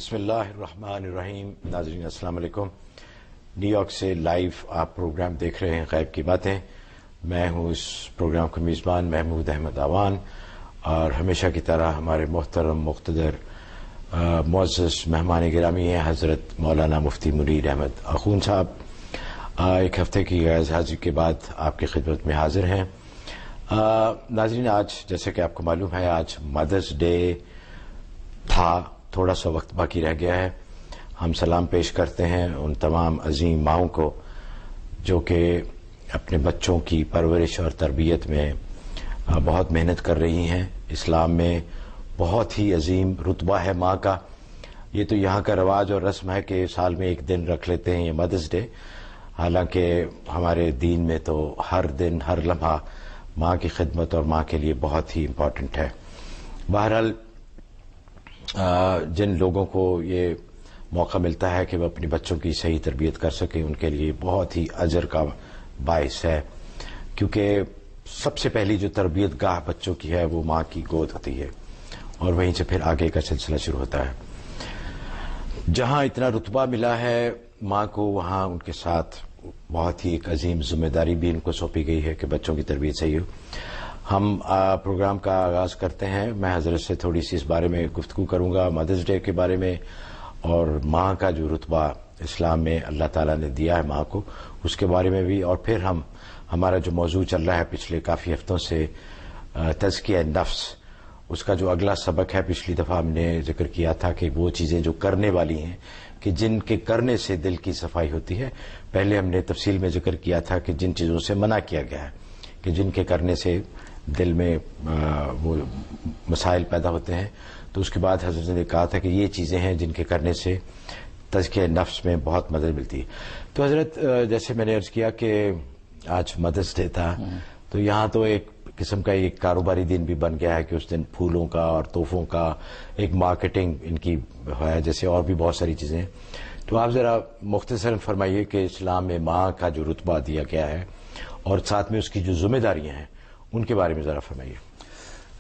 بسم اللہ الرحمن الرحیم. ناظرین السلام علیکم. نیو یارک سے لائیو آپ پروگرام دیکھ رہے ہیں غیب کی باتیں. میں ہوں اس پروگرام کا میزبان محمود احمد آوان، اور ہمیشہ کی طرح ہمارے محترم مقتدر معزز مہمان گرامی ہیں حضرت مولانا مفتی منیر احمد اخون صاحب. ایک ہفتے کی غیر حاضری کے بعد آپ کی خدمت میں حاضر ہیں. ناظرین، آج جیسے کہ آپ کو معلوم ہے آج مدرس ڈے تھا، تھوڑا سا وقت باقی رہ گیا ہے. ہم سلام پیش کرتے ہیں ان تمام عظیم ماؤں کو جو کہ اپنے بچوں کی پرورش اور تربیت میں بہت محنت کر رہی ہیں. اسلام میں بہت ہی عظیم رتبہ ہے ماں کا. یہ تو یہاں کا رواج اور رسم ہے کہ سال میں ایک دن رکھ لیتے ہیں یہ مدرس ڈے، حالانکہ ہمارے دین میں تو ہر دن ہر لمحہ ماں کی خدمت اور ماں کے لیے بہت ہی امپورٹنٹ ہے. بہرحال جن لوگوں کو یہ موقع ملتا ہے کہ وہ اپنے بچوں کی صحیح تربیت کر سکیں، ان کے لیے بہت ہی اجر کا باعث ہے، کیونکہ سب سے پہلی جو تربیت گاہ بچوں کی ہے وہ ماں کی گود ہوتی ہے، اور وہیں سے پھر آگے کا سلسلہ شروع ہوتا ہے. جہاں اتنا رتبہ ملا ہے ماں کو، وہاں ان کے ساتھ بہت ہی ایک عظیم ذمہ داری بھی ان کو سونپی گئی ہے کہ بچوں کی تربیت صحیح ہو. ہم پروگرام کا آغاز کرتے ہیں. میں حضرت سے تھوڑی سی اس بارے میں گفتگو کروں گا، مدرس ڈے کے بارے میں، اور ماں کا جو رتبہ اسلام میں اللہ تعالیٰ نے دیا ہے ماں کو، اس کے بارے میں بھی. اور پھر ہمارا جو موضوع چل رہا ہے پچھلے کافی ہفتوں سے، تزکیہ نفس، اس کا جو اگلا سبق ہے، پچھلی دفعہ ہم نے ذکر کیا تھا کہ وہ چیزیں جو کرنے والی ہیں کہ جن کے کرنے سے دل کی صفائی ہوتی ہے. پہلے ہم نے تفصیل میں ذکر کیا تھا کہ جن چیزوں سے منع کیا گیا ہے کہ جن کے کرنے سے دل میں وہ مسائل پیدا ہوتے ہیں. تو اس کے بعد حضرت نے کہا تھا کہ یہ چیزیں ہیں جن کے کرنے سے تزکیہ نفس میں بہت مدد ملتی ہے. تو حضرت جیسے میں نے عرض کیا کہ آج مدرس ڈے تھا، تو یہاں تو ایک قسم کا ایک کاروباری دن بھی بن گیا ہے کہ اس دن پھولوں کا اور تحفوں کا ایک مارکیٹنگ ان کی ہے، جیسے اور بھی بہت ساری چیزیں ہیں. تو آپ ذرا مختصراً فرمائیے کہ اسلام میں ماں کا جو رتبہ دیا گیا ہے اور ساتھ میں اس کی جو ذمہ داریاں ہیں ان کے بارے میں ذرا فرمائیے.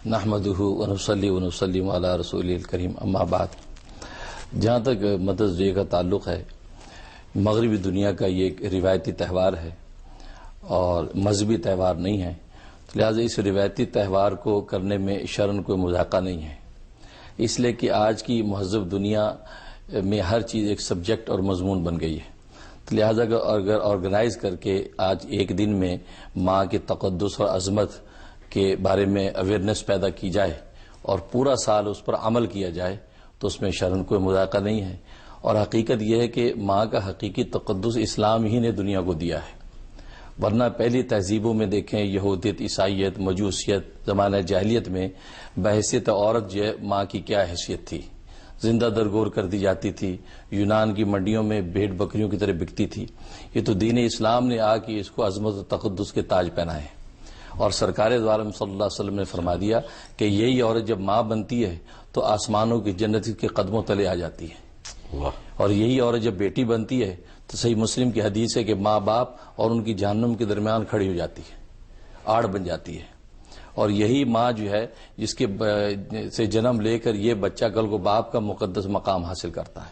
نحمدہ ونصلی ونسلم علی رسول الکریم، اما بعد. جہاں تک مدرس ڈے کا تعلق ہے، مغربی دنیا کا یہ ایک روایتی تہوار ہے اور مذہبی تہوار نہیں ہے، لہذا اس روایتی تہوار کو کرنے میں شرعاً کوئی مذاقہ نہیں ہے. اس لیے کہ آج کی مہذب دنیا میں ہر چیز ایک سبجیکٹ اور مضمون بن گئی ہے. لہذا اگر آرگنائز کر کے آج ایک دن میں ماں کے تقدس اور عظمت کے بارے میں اویئرنیس پیدا کی جائے اور پورا سال اس پر عمل کیا جائے تو اس میں شرعاً کوئی مذاقہ نہیں ہے. اور حقیقت یہ ہے کہ ماں کا حقیقی تقدس اسلام ہی نے دنیا کو دیا ہے، ورنہ پہلی تہذیبوں میں دیکھیں، یہودیت، عیسائیت، مجوسیت، زمانہ جاہلیت میں بحیثیت عورت جو ہے ماں کی کیا حیثیت تھی، زندہ درگور کر دی جاتی تھی، یونان کی منڈیوں میں بھیڑ بکریوں کی طرح بکتی تھی. یہ تو دین اسلام نے آ کے اس کو عظمت و تقدس کے تاج پہنائے، اور سرکار دو عالم صلی اللہ علیہ وسلم نے فرما دیا کہ یہی عورت جب ماں بنتی ہے تو آسمانوں کی جنت کے قدموں تلے آ جاتی ہے. اور یہی عورت جب بیٹی بنتی ہے تو صحیح مسلم کی حدیث ہے کہ ماں باپ اور ان کی جہنم کے درمیان کھڑی ہو جاتی ہے، آڑ بن جاتی ہے. اور یہی ماں جو ہے جس کے سے جنم لے کر یہ بچہ کل کو باپ کا مقدس مقام حاصل کرتا ہے.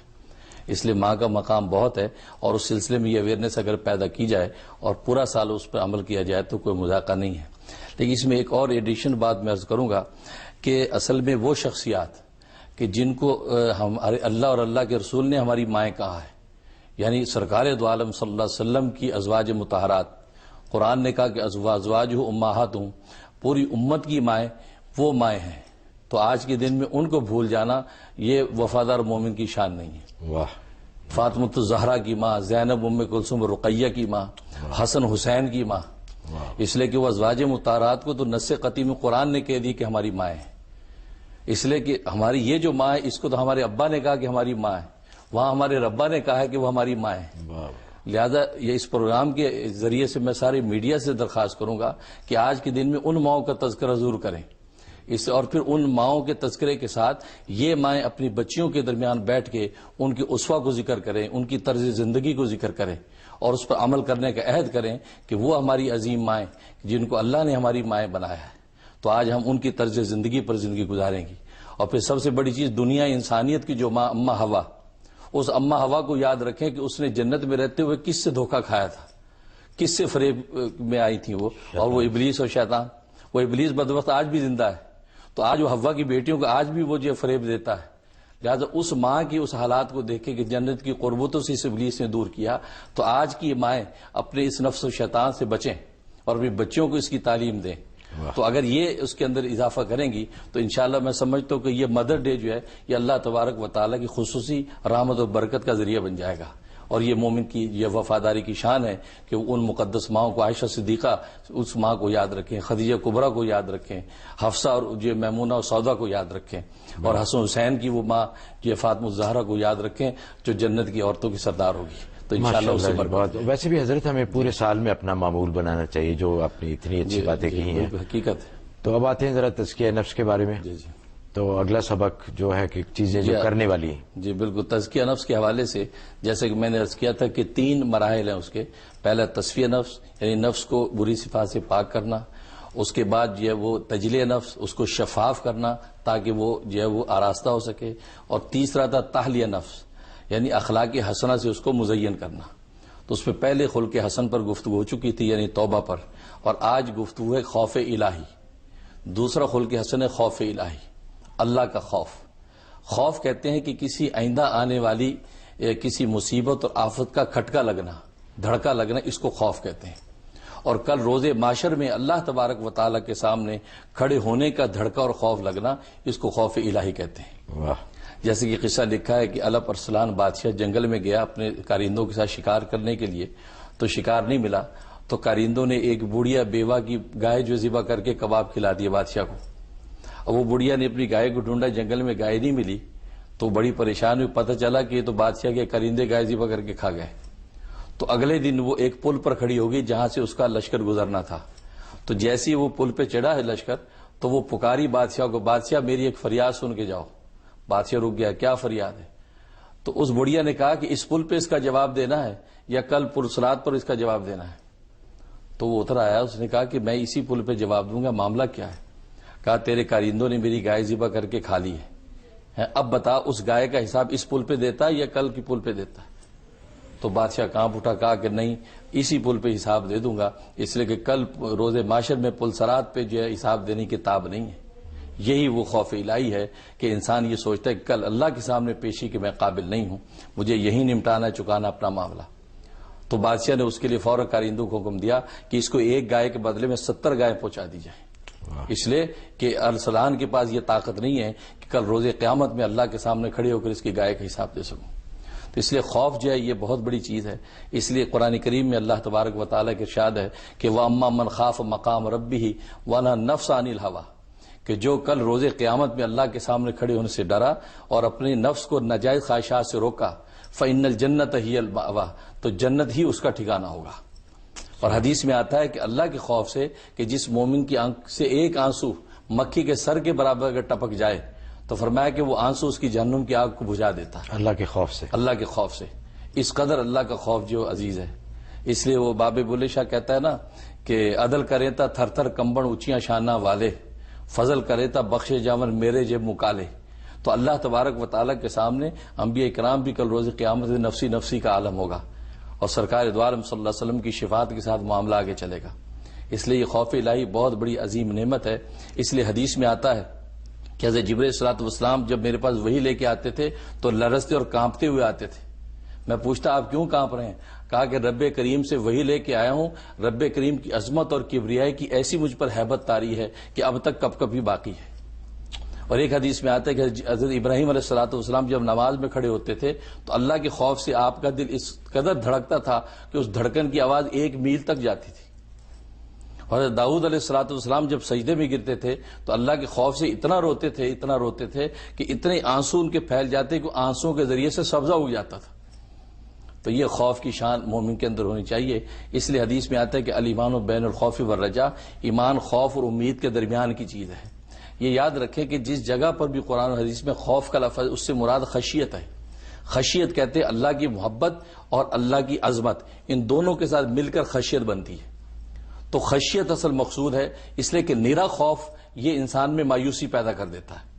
اس لیے ماں کا مقام بہت ہے، اور اس سلسلے میں یہ اویئرنیس اگر پیدا کی جائے اور پورا سال اس پر عمل کیا جائے تو کوئی مذاقہ نہیں ہے. لیکن اس میں ایک اور ایڈیشن بات میں عرض کروں گا کہ اصل میں وہ شخصیات کہ جن کو ہمارے اللہ اور اللہ کے رسول نے ہماری مائیں کہا ہے، یعنی سرکار دو عالم صلی اللہ علیہ وسلم کی ازواج مطہرات، قرآن نے کہا کہ ازواج امہاتہم، پوری امت کی مائیں وہ مائیں ہیں. تو آج کے دن میں ان کو بھول جانا یہ وفادار مومن کی شان نہیں ہے. واہ. فاطمۃ الزہرا کی ماں، زینب ام کلثوم رقیہ کی ماں، حسن حسین کی ماں، اس لیے کہ وہ ازواج مطہرات کو تو نص قطعی میں قرآن نے کہہ دی کہ ہماری مائیں ہیں. اس لیے کہ ہماری یہ جو ماں ہے اس کو تو ہمارے ابا نے کہا کہ ہماری ماں ہے، وہاں ہمارے ربا نے کہا ہے کہ وہ ہماری ماں ہے. لہذا یہ اس پروگرام کے ذریعے سے میں سارے میڈیا سے درخواست کروں گا کہ آج کے دن میں ان ماؤں کا تذکرہ ضرور کریں، اور پھر ان ماؤں کے تذکرے کے ساتھ یہ مائیں اپنی بچیوں کے درمیان بیٹھ کے ان کی اسوہ کو ذکر کریں، ان کی طرز زندگی کو ذکر کریں اور اس پر عمل کرنے کا عہد کریں کہ وہ ہماری عظیم مائیں جن کو اللہ نے ہماری مائیں بنایا ہے، تو آج ہم ان کی طرز زندگی پر زندگی گزاریں گی. اور پھر سب سے بڑی چیز دنیا انسانیت کی جو ماں اما ہوا، اس اما ہوا کو یاد رکھیں کہ اس نے جنت میں رہتے ہوئے کس سے دھوکہ کھایا تھا، کس سے فریب میں آئی تھی وہ، اور وہ ابلیس اور شیطان۔ وہ ابلیس بدبخت آج بھی زندہ ہے، تو آج وہ حوا کی بیٹیوں کو آج بھی وہ جو فریب دیتا ہے۔ لہٰذا اس ماں کی اس حالات کو دیکھیں کہ جنت کی قربتوں سے اس ابلیس نے دور کیا، تو آج کی مائیں اپنے اس نفس و شیطان سے بچیں اور اپنے بچوں کو اس کی تعلیم دیں۔ تو اگر یہ اس کے اندر اضافہ کریں گی تو انشاءاللہ میں سمجھتا ہوں کہ یہ مدر ڈے جو ہے یہ اللہ تبارک و تعالیٰ کی خصوصی رحمت و برکت کا ذریعہ بن جائے گا۔ اور یہ مومن کی یہ وفاداری کی شان ہے کہ ان مقدس ماؤں کو، عائشہ صدیقہ اس ماں کو یاد رکھیں، خدیجہ کبریٰ کو یاد رکھیں، حفصہ اور یہ میمونہ اور سودا کو یاد رکھیں، اور حسن حسین کی وہ ماں یہ فاطمہ الزہرا کو یاد رکھیں جو جنت کی عورتوں کی سردار ہوگی۔ تو انشاءاللہ اس سے برکت۔ ویسے بھی حضرت ہمیں پورے سال میں اپنا معمول بنانا چاہیے، جو آپ نے اتنی اچھی باتیں کی ہیں، حقیقت ہے۔ تو اب آتے ہیں ذرا تزکیہ نفس کے بارے میں۔ تو اگلا سبق جو ہے کہ چیزیں جو کرنے والی ہیں۔ جی بالکل، تزکیہ نفس کے حوالے سے جیسے کہ میں نے عرض کیا تھا کہ 3 مراحل ہیں اس کے۔ پہلا تصفیہ نفس، یعنی نفس کو بری صفات سے پاک کرنا، اس کے بعد جو ہے وہ تجلیہ نفس، اس کو شفاف کرنا تاکہ وہ جو ہے وہ آراستہ ہو سکے، اور تیسرا تھا تحلیہ نفس، یعنی اخلاق حسنہ سے اس کو مزین کرنا۔ تو اس پہ پہلے خلق حسن پر گفتگو ہو چکی تھی، یعنی توبہ پر، اور آج گفتگو ہے خوف الہی۔ دوسرا خلق حسن ہے خوف الہی، اللہ کا خوف۔ خوف کہتے ہیں کہ کسی آئندہ آنے والی کسی مصیبت اور آفت کا کھٹکا لگنا، دھڑکا لگنا، اس کو خوف کہتے ہیں۔ اور کل روز محشر میں اللہ تبارک و تعالیٰ کے سامنے کھڑے ہونے کا دھڑکا اور خوف لگنا، اس کو خوف الہی کہتے ہیں۔ واہ۔ جیسے کہ قصہ لکھا ہے کہ الپ ارسلان بادشاہ جنگل میں گیا اپنے کارندوں کے ساتھ شکار کرنے کے لیے، تو شکار نہیں ملا، تو کارندوں نے ایک بوڑھیا بیوہ کی گائے جو ذبح کر کے کباب کھلا دیے بادشاہ کو۔ اب وہ بڑھیا نے اپنی گائے کو ڈھونڈا، جنگل میں گائے نہیں ملی، تو بڑی پریشان ہوئی، پتہ چلا کہ یہ تو بادشاہ کے کرندے گائے ذبح کر کے کھا گئے۔ تو اگلے دن وہ ایک پل پر کھڑی ہو گئی جہاں سے اس کا لشکر گزرنا تھا۔ تو جیسے ہی وہ پل پہ چڑھا ہے لشکر، تو وہ پکاری بادشاہ کو، بادشاہ میری ایک فریاد سن کے جاؤ۔ بادشاہ رک گیا، کیا فریاد ہے؟ تو اس بڑھیا نے کہا کہ اس پل پہ اس کا جواب دینا ہے یا کل پرسرات پر اس کا جواب دینا ہے؟ تو وہ اتر آیا، اس نے کہا کہ میں اسی پل پہ جواب دوں گا، معاملہ کیا ہے؟ کہا تیرے کارندوں نے میری گائے ذبح کر کے کھا لی ہے، اب بتا اس گائے کا حساب اس پل پہ دیتا ہے یا کل کی پل پہ دیتا ہے؟ تو بادشاہ کانپ اٹھا، کہا کہ نہیں، اسی پل پہ حساب دے دوں گا، اس لیے کہ کل روز محشر میں پلسرات پہ جو ہے حساب دینے کی تاب نہیں ہے۔ یہی وہ خوف الہی ہے کہ انسان یہ سوچتا ہے کہ کل اللہ کے سامنے پیشی کہ میں قابل نہیں ہوں، مجھے یہی نمٹانا ہے، چکانا اپنا معاملہ۔ تو بادشاہ نے اس کے لیے فوراً کارندوں کو حکم دیا کہ اس کو ایک گائے کے بدلے میں 70 گائے پہنچا دی جائیں، اس لیے کہ ارسلان کے پاس یہ طاقت نہیں ہے کہ کل روز قیامت میں اللہ کے سامنے کھڑے ہو کر اس کی گائے کا حساب دے سکوں۔ تو اس لیے خوف جو ہے یہ بہت بڑی چیز ہے۔ اس لیے قرآن کریم میں اللہ تبارک و تعالیٰ کے ارشاد ہے کہ وَأَمَّا مَنْ خَافَ مَقَامَ رَبِّهِ وَنَهَى النَّفْسَ عَنِ الْهَوَىٰ، کہ جو کل روز قیامت میں اللہ کے سامنے کھڑے ہونے سے ڈرا اور اپنے نفس کو ناجائز خواہشات سے روکا، فَإِنَّ الْجَنَّةَ هِيَ الْمَأْوَىٰ، تو جنت ہی اس کا ٹھکانہ ہوگا۔ اور حدیث میں آتا ہے کہ اللہ کے خوف سے کہ جس مومن کی آنکھ سے ایک آنسو مکھی کے سر کے برابر اگر ٹپک جائے تو فرمایا کہ وہ آنسو اس کی جہنم کی آگ کو بجھا دیتا ہے، اللہ کے خوف سے۔ اللہ کے خوف سے۔ اس قدر اللہ کا خوف جو عزیز ہے، اس لیے وہ باب بلے شاہ کہتا ہے نا کہ عدل کرے تا تھر تھر کمبن اونچیاں شانہ والے، فضل کرے تا بخشے جاون میرے جب مکالے۔ تو اللہ تبارک و تعالیٰ کے سامنے انبیاء کرام بھی کل روز قیامت میں نفسی نفسی کا عالم ہوگا، اور سرکار دو عالم صلی اللہ علیہ وسلم کی شفاعت کے ساتھ معاملہ آگے چلے گا۔ اس لیے یہ خوف الہی بہت بڑی عظیم نعمت ہے۔ اس لیے حدیث میں آتا ہے کہ حضرت جبرائیل علیہ الصلوۃ والسلام جب میرے پاس وحی لے کے آتے تھے تو لرزتے اور کانپتے ہوئے آتے تھے۔ میں پوچھتا آپ کیوں کانپ رہے ہیں؟ کہا کہ رب کریم سے وحی لے کے آیا ہوں، رب کریم کی عظمت اور کبریائی کی ایسی مجھ پر ہیبت طاری ہے کہ اب تک کب کبھی باقی ہے۔ اور ایک حدیث میں آتا ہے کہ حضرت ابراہیم علیہ الصلوۃ والسلام جب نماز میں کھڑے ہوتے تھے تو اللہ کے خوف سے آپ کا دل اس قدر دھڑکتا تھا کہ اس دھڑکن کی آواز 1 میل تک جاتی تھی۔ حضرت داؤد علیہ الصلوۃ والسلام جب سجدے میں گرتے تھے تو اللہ کے خوف سے اتنا روتے تھے کہ اتنے آنسو ان کے پھیل جاتے کہ آنسوؤں کے ذریعے سے سبزہ اگ جاتا تھا۔ تو یہ خوف کی شان مومن کے اندر ہونی چاہیے۔ اس لیے حدیث میں آتا ہے کہ الایمان بین الخوف والرجاء، ایمان خوف اور امید کے درمیان کی چیز ہے۔ یہ یاد رکھیں کہ جس جگہ پر بھی قرآن و حدیث میں خوف کا لفظ، اس سے مراد خشیت ہے۔ خشیت کہتے ہیں اللہ کی محبت اور اللہ کی عظمت، ان دونوں کے ساتھ مل کر خشیت بنتی ہے۔ تو خشیت اصل مقصود ہے، اس لیے کہ نیرا خوف یہ انسان میں مایوسی پیدا کر دیتا ہے،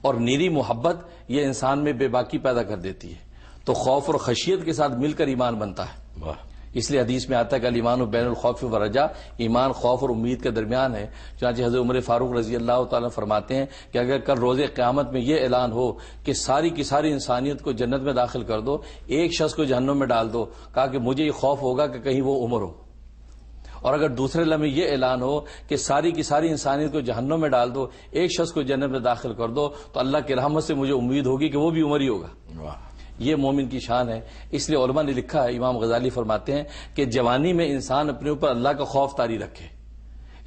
اور نیری محبت یہ انسان میں بے باکی پیدا کر دیتی ہے، تو خوف اور خشیت کے ساتھ مل کر ایمان بنتا ہے۔ واہ، اس لیے حدیث میں آتا ہے کہ الایمان بین الخوف والرجا، ایمان خوف اور امید کے درمیان ہے۔ چنانچہ حضرت عمر فاروق رضی اللہ تعالیٰ فرماتے ہیں کہ اگر کل روز قیامت میں یہ اعلان ہو کہ ساری کی ساری انسانیت کو جنت میں داخل کر دو، ایک شخص کو جہنم میں ڈال دو، کہا کہ مجھے یہ خوف ہوگا کہ کہیں وہ عمر ہو۔ اور اگر دوسرے لمحے یہ اعلان ہو کہ ساری کی ساری انسانیت کو جہنم میں ڈال دو، ایک شخص کو جنت میں داخل کر دو، تو اللہ کی رحمت سے مجھے امید ہوگی کہ وہ بھی عمر ہی ہوگا۔ واہ، یہ مومن کی شان ہے۔ اس لیے علماء نے لکھا ہے، امام غزالی فرماتے ہیں کہ جوانی میں انسان اپنے اوپر اللہ کا خوف طاری رکھے،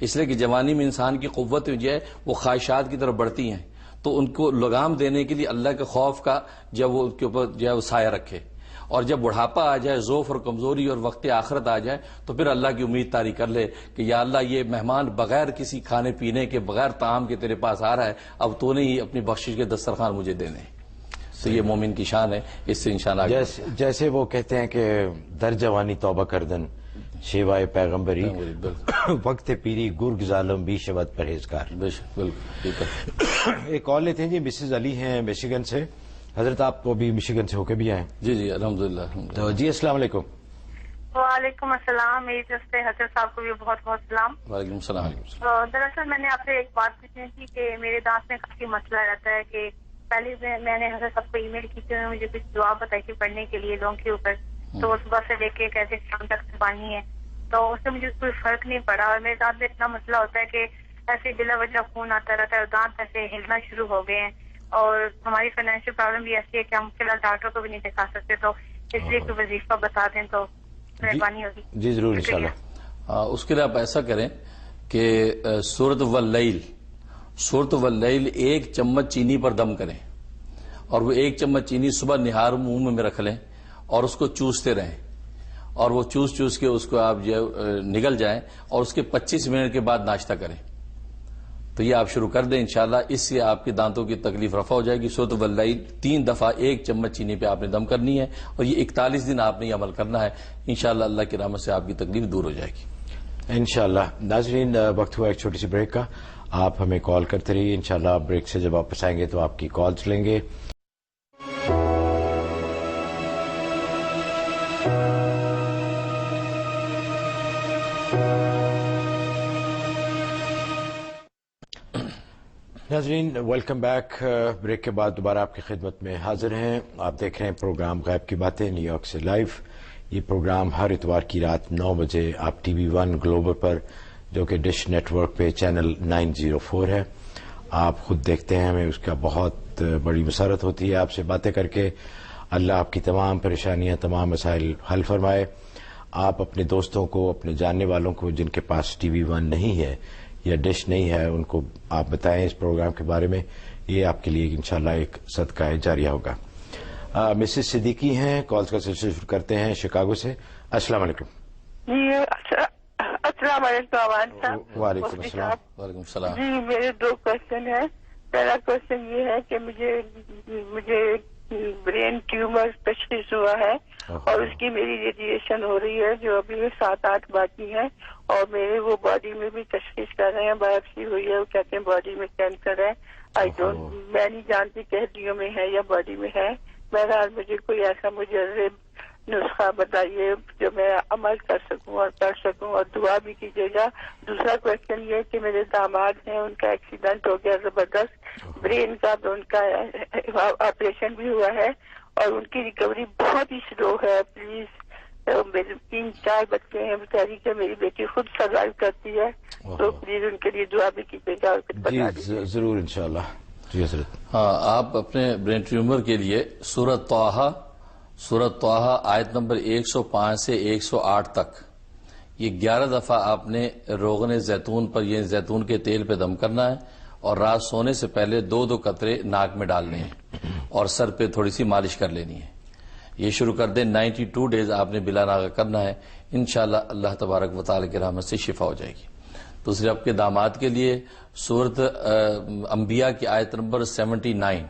اس لیے کہ جوانی میں انسان کی قوت جو ہے وہ خواہشات کی طرف بڑھتی ہیں، تو ان کو لگام دینے کے لیے اللہ کے خوف کا جب وہ ان کے اوپر جو ہے وہ سایہ رکھے، اور جب بڑھاپا آ جائے، ضعف اور کمزوری اور وقت آخرت آ جائے، تو پھر اللہ کی امید طاری کر لے کہ یا اللہ یہ مہمان بغیر کسی کھانے پینے کے، بغیر طعام کے تیرے پاس آ رہا ہے، اب تو نے ہی اپنی بخشش کے دسترخوان مجھے دینے۔ تو یہ مومن کی شان ہے، اس سے انشاءاللہ جیسے وہ کہتے ہیں کہ در جوانی توبہ کردن شیوائے پیغمبری، وقت پیری گرگ ظالم بھی شود پرہیزگار۔ بے شک، بالکل ٹھیک ہے۔ ایک کال لیتے ہیں جی، مسز علی ہیں مشیگن سے۔ حضرت آپ کو بھی مشیگن سے ہو کے بھی آئے؟ جی جی الحمدللہ۔ تو جی السلام علیکم۔ وعلیکم السلام، میری طرف سے حضرت صاحب کو بھی بہت بہت سلام۔ وعلیکم السلام۔ دراصل میں نے آپ سے ایک بات پوچھنی تھی کہ میرے دانت میں کافی مسئلہ رہتا ہے کہ پہلے میں نے حضرت صاحب کو ای میل کی تھی، انہوں نے مجھے کچھ دعا بتائی تھی پڑھنے کے لیے لوگوں کے اوپر، تو صبح سے لے کے کیسے شام تک زبانی ہے، تو اس سے مجھے کوئی فرق نہیں پڑا، اور میرے دانت میں اتنا مسئلہ ہوتا ہے کہ ایسے بلا وجہ خون آتا رہتا ہے اور دانت ایسے ہلنا شروع ہو گئے ہیں، اور ہماری فائنینشیل پرابلم بھی ایسی ہے کہ ہم فی الحال ڈاکٹر کو بھی نہیں دکھا سکتے، تو اس لیے کوئی وظیفہ بتا دیں تو مہربانی ہوگی۔ جی ضرور انشاءاللہ۔ اس کے لیے آپ ایسا کریں کہ سورۃ واللیل، سورۃ واللیل 1 چمچ چینی پر دم کریں، اور وہ 1 چمچ چینی صبح نہار منہ میں رکھ لیں اور اس کو چوستے رہیں، اور وہ چوس کے اس کو آپ جو نگل جائیں، اور اس کے 25 منٹ کے بعد ناشتہ کریں۔ تو یہ آپ شروع کر دیں انشاءاللہ، اس سے آپ کے دانتوں کی تکلیف رفع ہو جائے گی۔ سورۃ واللیل 3 دفعہ 1 چمچ چینی پہ آپ نے دم کرنی ہے، اور یہ 41 دن آپ نے یہ عمل کرنا ہے، انشاءاللہ اللہ کی رحمت سے آپ کی تکلیف دور ہو جائے گی انشاءاللہ۔ ناظرین وقت ہوا ایک چھوٹی سی بریک کا، آپ ہمیں کال کرتے رہیے، انشاءاللہ بریک سے جب واپس آئیں گے تو آپ کی کالز لیں گے۔ ناظرین ویلکم بیک۔ بریک کے بعد دوبارہ آپ کی خدمت میں حاضر ہیں۔ آپ دیکھ رہے ہیں پروگرام غیب کی باتیں نیو یارک سے لائیو۔ یہ پروگرام ہر اتوار کی رات 9 بجے آپ ٹی وی 1 گلوبل پر، جو کہ ڈش نیٹ ورک پہ چینل 904 ہے، آپ خود دیکھتے ہیں، ہمیں اس کا بہت بڑی مسرت ہوتی ہے آپ سے باتیں کر کے۔ اللہ آپ کی تمام پریشانیاں، تمام مسائل حل فرمائے۔ آپ اپنے دوستوں کو، اپنے جاننے والوں کو جن کے پاس ٹی وی 1 نہیں ہے یا ڈش نہیں ہے، ان کو آپ بتائیں اس پروگرام کے بارے میں، یہ آپ کے لیے انشاءاللہ ایک صدقہ جاریہ ہوگا۔ مسز صدیقی ہیں، کالز کا سلسلہ شروع کرتے ہیں شکاگو سے۔ السلام علیکم۔ جی السلام علیکم عوان صاحب۔ وعلیکم السلام۔ وعلیکم السلام۔ جی میرے 2 کوشچن ہیں۔ پہلا کوشچن یہ ہے کہ مجھے برین ٹیومر تشخیص ہوا ہے، اور اس کی میری ریڈیشن ہو رہی ہے، جو ابھی 7-8 باقی ہے، اور میرے وہ باڈی میں بھی تشخیص کر رہے ہیں، بایوپسی ہوئی ہے، وہ کہتے ہیں باڈی میں کینسر ہے۔ میں نہیں جانتی کہ ہڈیوں میں ہے یا باڈی میں ہے۔ بہرحال مجھے کوئی ایسا مجرب نسخہ بتائیے جو میں عمل کر سکوں اور کر سکوں، اور دعا بھی کیجیے گا۔ دوسرا کوشچن یہ کہ میرے داماد ہیں، ان کا ایکسیڈنٹ ہو گیا زبردست برین کا، تو ان کا آپریشن بھی ہوا ہے، اور ان کی ریکوری بہت ہی سلو ہے۔ پلیز، میرے 3-4 بچے ہیں بیچاری کے، میری بیٹی خود سروائیو کرتی ہے، تو پلیز ان کے لیے دعا بھی کیجیے گا اور کچھ بتا دیجیے۔ جی ضرور انشاءاللہ۔ جی حضرت۔ ہاں، آپ اپنے برین ٹیومر کے لیے سورۃ طٰہٰ آیت نمبر 105 سے 108 تک یہ 11 دفعہ آپ نے روغن زیتون پر، یہ زیتون کے تیل پہ دم کرنا ہے، اور رات سونے سے پہلے 2 قطرے ناک میں ڈالنے ہیں، اور سر پہ تھوڑی سی مالش کر لینی ہے۔ یہ شروع کر دیں، 92 ڈیز آپ نے بلا ناغہ کرنا ہے، انشاءاللہ اللہ تبارک و تعالی کی رحمت سے شفا ہو جائے گی۔ دوسرے آپ کے داماد کے لیے سورۃ انبیاء کی آیت نمبر 79،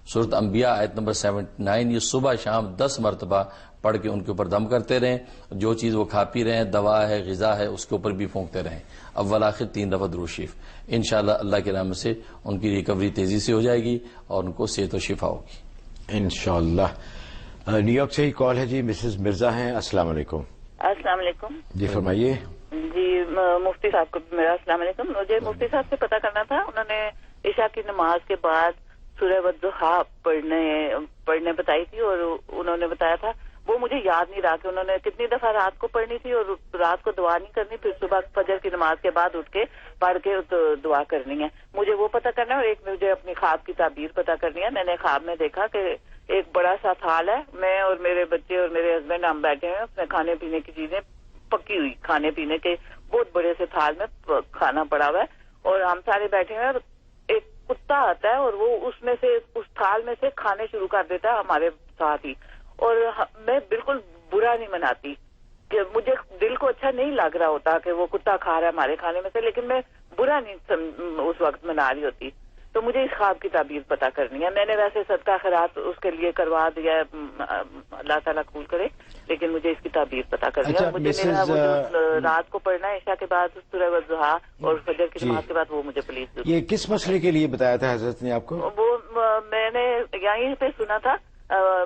سورۃ انبیاء آیت نمبر 79، یہ صبح شام 10 مرتبہ پڑھ کے ان کے اوپر دم کرتے رہیں. جو چیز وہ کھا پی رہے ہیں، دوا ہے، غذا ہے، اس کے اوپر بھی پھونکتے رہیں. اول آخر 3 دفعہ درود شریف. انشاءاللہ اللہ کی رحمت سے ان کی ریکوری تیزی سے ہو جائے گی اور ان کو صحت و شفا ہوگی انشاءاللہ. نیو یارک سے ہی کال ہے جی، مسز مرزا ہیں. السلام علیکم. السلام علیکم. جی فرمائیے. جی مفتی صاحب کو میرا السلام علیکم. مجھے مفتی صاحب سے پتہ کرنا تھا، انہوں نے عشاء کی نماز کے بعد سورہ والضحیٰ پڑھنے بتائی تھی، اور انہوں نے بتایا تھا، وہ مجھے یاد نہیں رہا کہ انہوں نے کتنی دفعہ رات کو پڑھنی تھی، اور رات کو دعا نہیں کرنی، پھر صبح فجر کی نماز کے بعد اٹھ کے پڑھ کے دعا کرنی ہے. مجھے وہ پتہ کرنا ہے، اور ایک مجھے اپنی خواب کی تعبیر پتہ کرنی ہے. میں نے خواب میں دیکھا کہ ایک بڑا سا تھال ہے، میں اور میرے بچے اور میرے ہسبینڈ ہم بیٹھے ہیں، اس میں کھانے پینے کی چیزیں پکی ہوئی، کھانے پینے کے بہت بڑے سے تھال میں کھانا پڑا ہوا ہے، اور ہم سارے بیٹھے ہیں، اور ایک کتا آتا ہے اور وہ اس میں سے اس تھال میں سے کھانے شروع کر دیتا ہے ہمارے ساتھ ہی. اور میں بالکل برا نہیں مناتی، کہ مجھے دل کو اچھا نہیں لگ رہا ہوتا کہ وہ کتا کھا رہا ہے ہمارے کھانے میں سے، لیکن میں برا نہیں اس وقت منا رہی ہوتی. تو مجھے اس خواب کی تعبیر پتہ کرنی ہے. میں نے ویسے صدقہ خیرات اس کے لیے کروا دیا ہے، اللہ تعالیٰ قبول کرے، لیکن مجھے اس کی تعبیر پتہ کرنی ہے. مجھے میرا وہ جو رات کو پڑھنا ہے عشاء کے بعد سورہ والضحیٰ اور فجر کی نماز کے بعد، وہ مجھے پلیز. یہ کس مسئلے کے لیے بتایا تھا حضرت نے آپ کو؟ وہ میں نے یہیں پہ سنا تھا،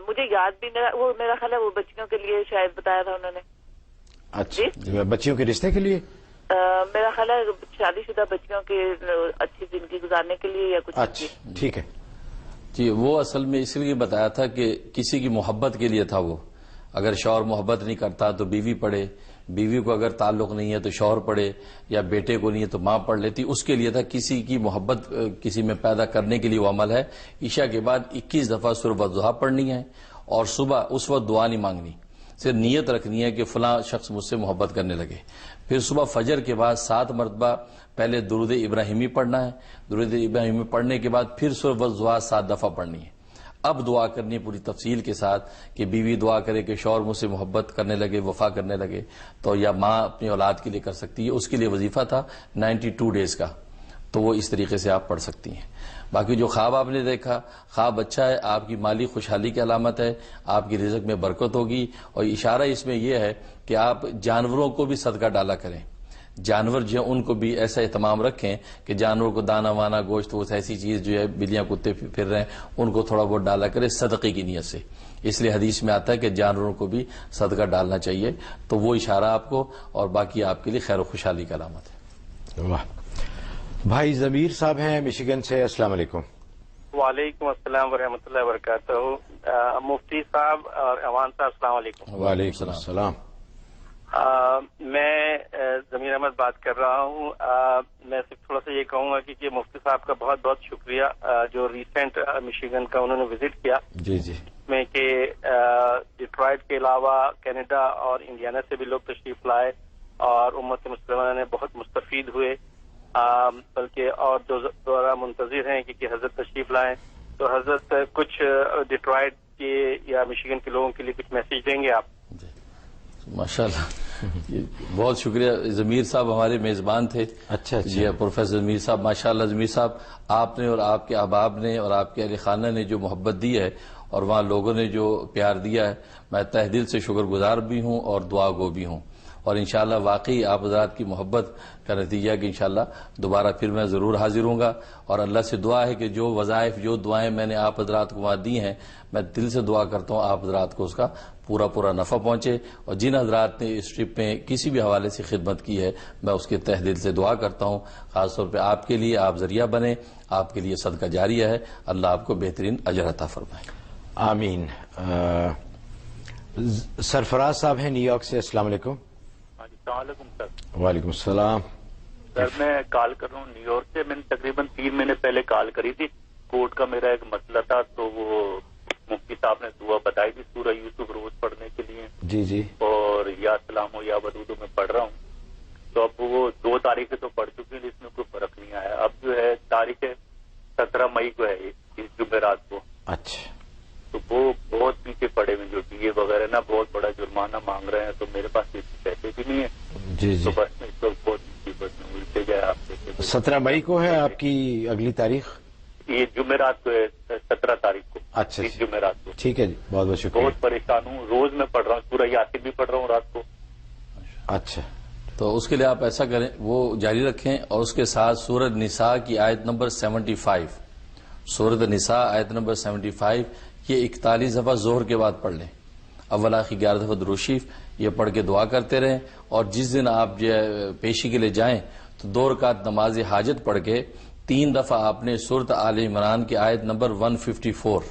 مجھے یاد بھی نہیں، وہ میرا خیال ہے وہ بچیوں کے لیے شاید بتایا تھا انہوں نے. اچھا، بچیوں کے رشتے کے لیے؟ میرا خیال ہے شادی شدہ بچیوں کے اچھی زندگی گزارنے کے لیے یا کچھ. اچھا ٹھیک ہے جی. وہ اصل میں اس لیے بتایا تھا کہ کسی کی محبت کے لیے تھا. وہ اگر شوہر محبت نہیں کرتا تو بیوی پڑھے، بیوی کو اگر تعلق نہیں ہے تو شوہر پڑھے، یا بیٹے کو نہیں ہے تو ماں پڑھ لیتی. اس کے لیے تھا، کسی کی محبت کسی میں پیدا کرنے کے لیے وہ عمل ہے. عشاء کے بعد 21 دفعہ سورہ والضحیٰ پڑھنی ہے، اور صبح اس وقت دعا نہیں مانگنی، صرف نیت رکھنی ہے کہ فلاں شخص مجھ سے محبت کرنے لگے. پھر صبح فجر کے بعد 7 مرتبہ پہلے درود ابراہیمی پڑھنا ہے. درود ابراہیمی پڑھنے کے بعد پھر سورہ والضحیٰ 7 دفعہ پڑھنی ہے. اب دعا کرنی پوری تفصیل کے ساتھ کہ بیوی دعا کرے کہ شوہر مجھ سے محبت کرنے لگے، وفا کرنے لگے، تو یا ماں اپنی اولاد کے لیے کر سکتی ہے. اس کے لیے وظیفہ تھا 92 ڈیز کا، تو وہ اس طریقے سے آپ پڑھ سکتی ہیں. باقی جو خواب آپ نے دیکھا، خواب اچھا ہے، آپ کی مالی خوشحالی کی علامت ہے، آپ کی رزق میں برکت ہوگی. اور اشارہ اس میں یہ ہے کہ آپ جانوروں کو بھی صدقہ ڈالا کریں. جانور جو ہیں ان کو بھی ایسا اہتمام رکھیں کہ جانوروں کو دانا وانا، گوشت، وہ ایسی چیز جو ہے بلیاں کتے پھر رہے ہیں ان کو تھوڑا بہت ڈالا کرے صدقے کی نیت سے. اس لیے حدیث میں آتا ہے کہ جانوروں کو بھی صدقہ ڈالنا چاہیے. تو وہ اشارہ آپ کو، اور باقی آپ کے لیے خیر و خوشحالی کی علامت ہے. واہ. بھائی ضمیر صاحب ہیں مشیگن سے. السلام علیکم. وعلیکم السلام ورحمۃ اللہ وبرکاتہ. مفتی صاحب اور ایوان صاحب السلام علیکم. وعلیکم السلام. میں ضمیر احمد بات کر رہا ہوں. میں صرف تھوڑا سا یہ کہوں گا کہ مفتی صاحب کا بہت بہت شکریہ جو ریسنٹ مشیگن کا انہوں نے وزٹ کیا. جی جی. میں کہ ڈیٹرائٹ کے علاوہ کینیڈا اور انڈیانا سے بھی لوگ تشریف لائے اور امت مسلمہ نے بہت مستفید ہوئے. بلکہ اور جو دوبارہ منتظر ہیں کہ حضرت تشریف لائیں، تو حضرت کچھ ڈیٹرائٹ کے یا مشیگن کے لوگوں کے لیے کچھ میسج دیں گے آپ؟ ماشاء اللہ، بہت شکریہ. ضمیر صاحب ہمارے میزبان تھے. اچھا جی پروفیسر ضمیر صاحب، ماشاء اللہ. ضمیر صاحب، آپ نے اور آپ کے احباب نے اور آپ کے اہل خانہ نے جو محبت دی ہے اور وہاں لوگوں نے جو پیار دیا ہے، میں تہ دل سے شکر گزار بھی ہوں اور دعا گو بھی ہوں. اور انشاءاللہ واقعی آپ حضرات کی محبت کا نتیجہ کہ انشاءاللہ دوبارہ پھر میں ضرور حاضر ہوں گا. اور اللہ سے دعا ہے کہ جو وظائف، جو دعائیں میں نے آپ حضرات کو وہاں دی ہیں، میں دل سے دعا کرتا ہوں آپ حضرات کو اس کا پورا نفع پہنچے. اور جن حضرات نے اس ٹرپ میں کسی بھی حوالے سے خدمت کی ہے، میں اس کے تہ دل سے دعا کرتا ہوں. خاص طور پہ آپ کے لیے آپ ذریعہ بنے، آپ کے لیے صدقہ جاریہ ہے. اللہ آپ کو بہترین اجر عطا فرمائے. آمین. سرفراز صاحب ہیں نیو یارک سے. السلام علیکم. السلام علیکم سر. وعلیکم السلام. سر میں کال کر رہا ہوں نیو یارک سے. میں نے تقریباً 3 مہینے پہلے کال کری تھی. کورٹ کا میرا ایک مسئلہ تھا، تو وہ مفتی صاحب نے دعا بتائی تھی سورہ یوسف روز پڑھنے کے لیے. جی جی. اور یا سلام و یا ودود میں پڑھ رہا ہوں. تو اب وہ 2 تاریخیں تو پڑھ چکی ہیں، اس میں کوئی فرق نہیں آیا. اب جو ہے تاریخ 17 مئی کو ہے، اس جمعرات کو. اچھا. تو وہ بہت پیچھے پڑے ہوئے، جو ڈی اے وغیرہ نا بہت بڑا جرمانہ مانگ رہے ہیں. تو میرے پاس پیسے بھی نہیں ہیں. جی جی. تو بس میں اس وقت بہت مصیبت میں ملتے جائے آپ سے. 17 مئی کو ہے آپ کی اگلی تاریخ؟ یہ جمعرات کو ہے، 17 تاریخ کو. اچھا جمعرات کو. ٹھیک ہے جی, بہت بہت شکریہ. بہت پریشان ہوں, روز میں پڑھ رہا ہوں, سورہ یاسین بھی پڑھ رہا ہوں رات کو. اچھا, تو اس کے لیے آپ ایسا کریں, وہ جاری رکھیں, اور اس کے ساتھ سورۃ نساء کی آیت نمبر 75, سورۃ نساء آیت نمبر 75, یہ 41 دفعہ ظہر کے بعد پڑھ لیں. اول آخر 11 دفعہ درود شریف یہ پڑھ کے دعا کرتے رہیں. اور جس دن آپ پیشی کے لیے جائیں تو 2 رکعت نماز حاجت پڑھ کے 3 دفعہ آپ نے سورۃ آل عمران کی آیت نمبر 154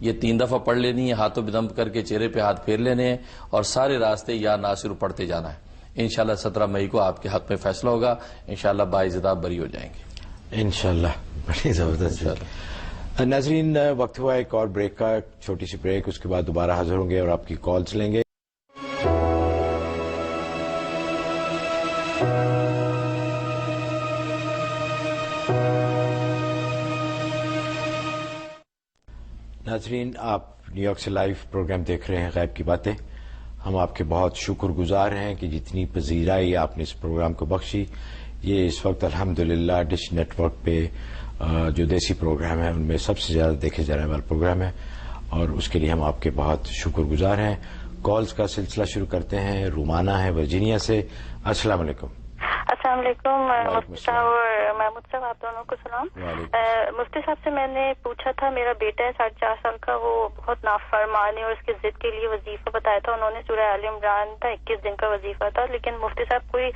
یہ 3 دفعہ پڑھ لینی ہے, ہاتھوں پہ دم کر کے چہرے پہ ہاتھ پھیر لینے ہیں, اور سارے راستے یا ناصر پڑھتے جانا ہے. انشاءاللہ 17 مئی کو آپ کے حق میں فیصلہ ہوگا, انشاءاللہ باعزت آپ بری ہو جائیں گے انشاءاللہ. بڑی زبردست. ناظرین, وقت ہوا ایک اور بریک کا, چھوٹی سی بریک, اس کے بعد دوبارہ حاضر ہوں گے اور آپ کی کالز لیں گے. ناظرین, آپ نیو یارک سے لائیو پروگرام دیکھ رہے ہیں غیب کی باتیں. ہم آپ کے بہت شکر گزار ہیں کہ جتنی پذیرائی آپ نے اس پروگرام کو بخشی. یہ اس وقت الحمدللہ ڈش نیٹ ورک پہ جو دیسی پروگرام ہے ان میں سب سے زیادہ دیکھے جانے والا پروگرام ہے, اور اس کے لیے ہم آپ کے بہت شکر گزار ہیں. کالز کا سلسلہ شروع کرتے ہیں. رومانہ ہے ورجینیا سے. السلام علیکم. السلام علیکم مفتی صاحب اور محمود صاحب, آپ دونوں کو سلام. مفتی صاحب سے میں نے پوچھا تھا, میرا بیٹا ہے 4.5 سال کا, وہ بہت نافرمان ہے اور اس کے ضد کے لیے وظیفہ بتایا تھا انہوں نے, سورہ آل عمران تھا, 21 دن کا وظیفہ تھا. لیکن مفتی صاحب کوئی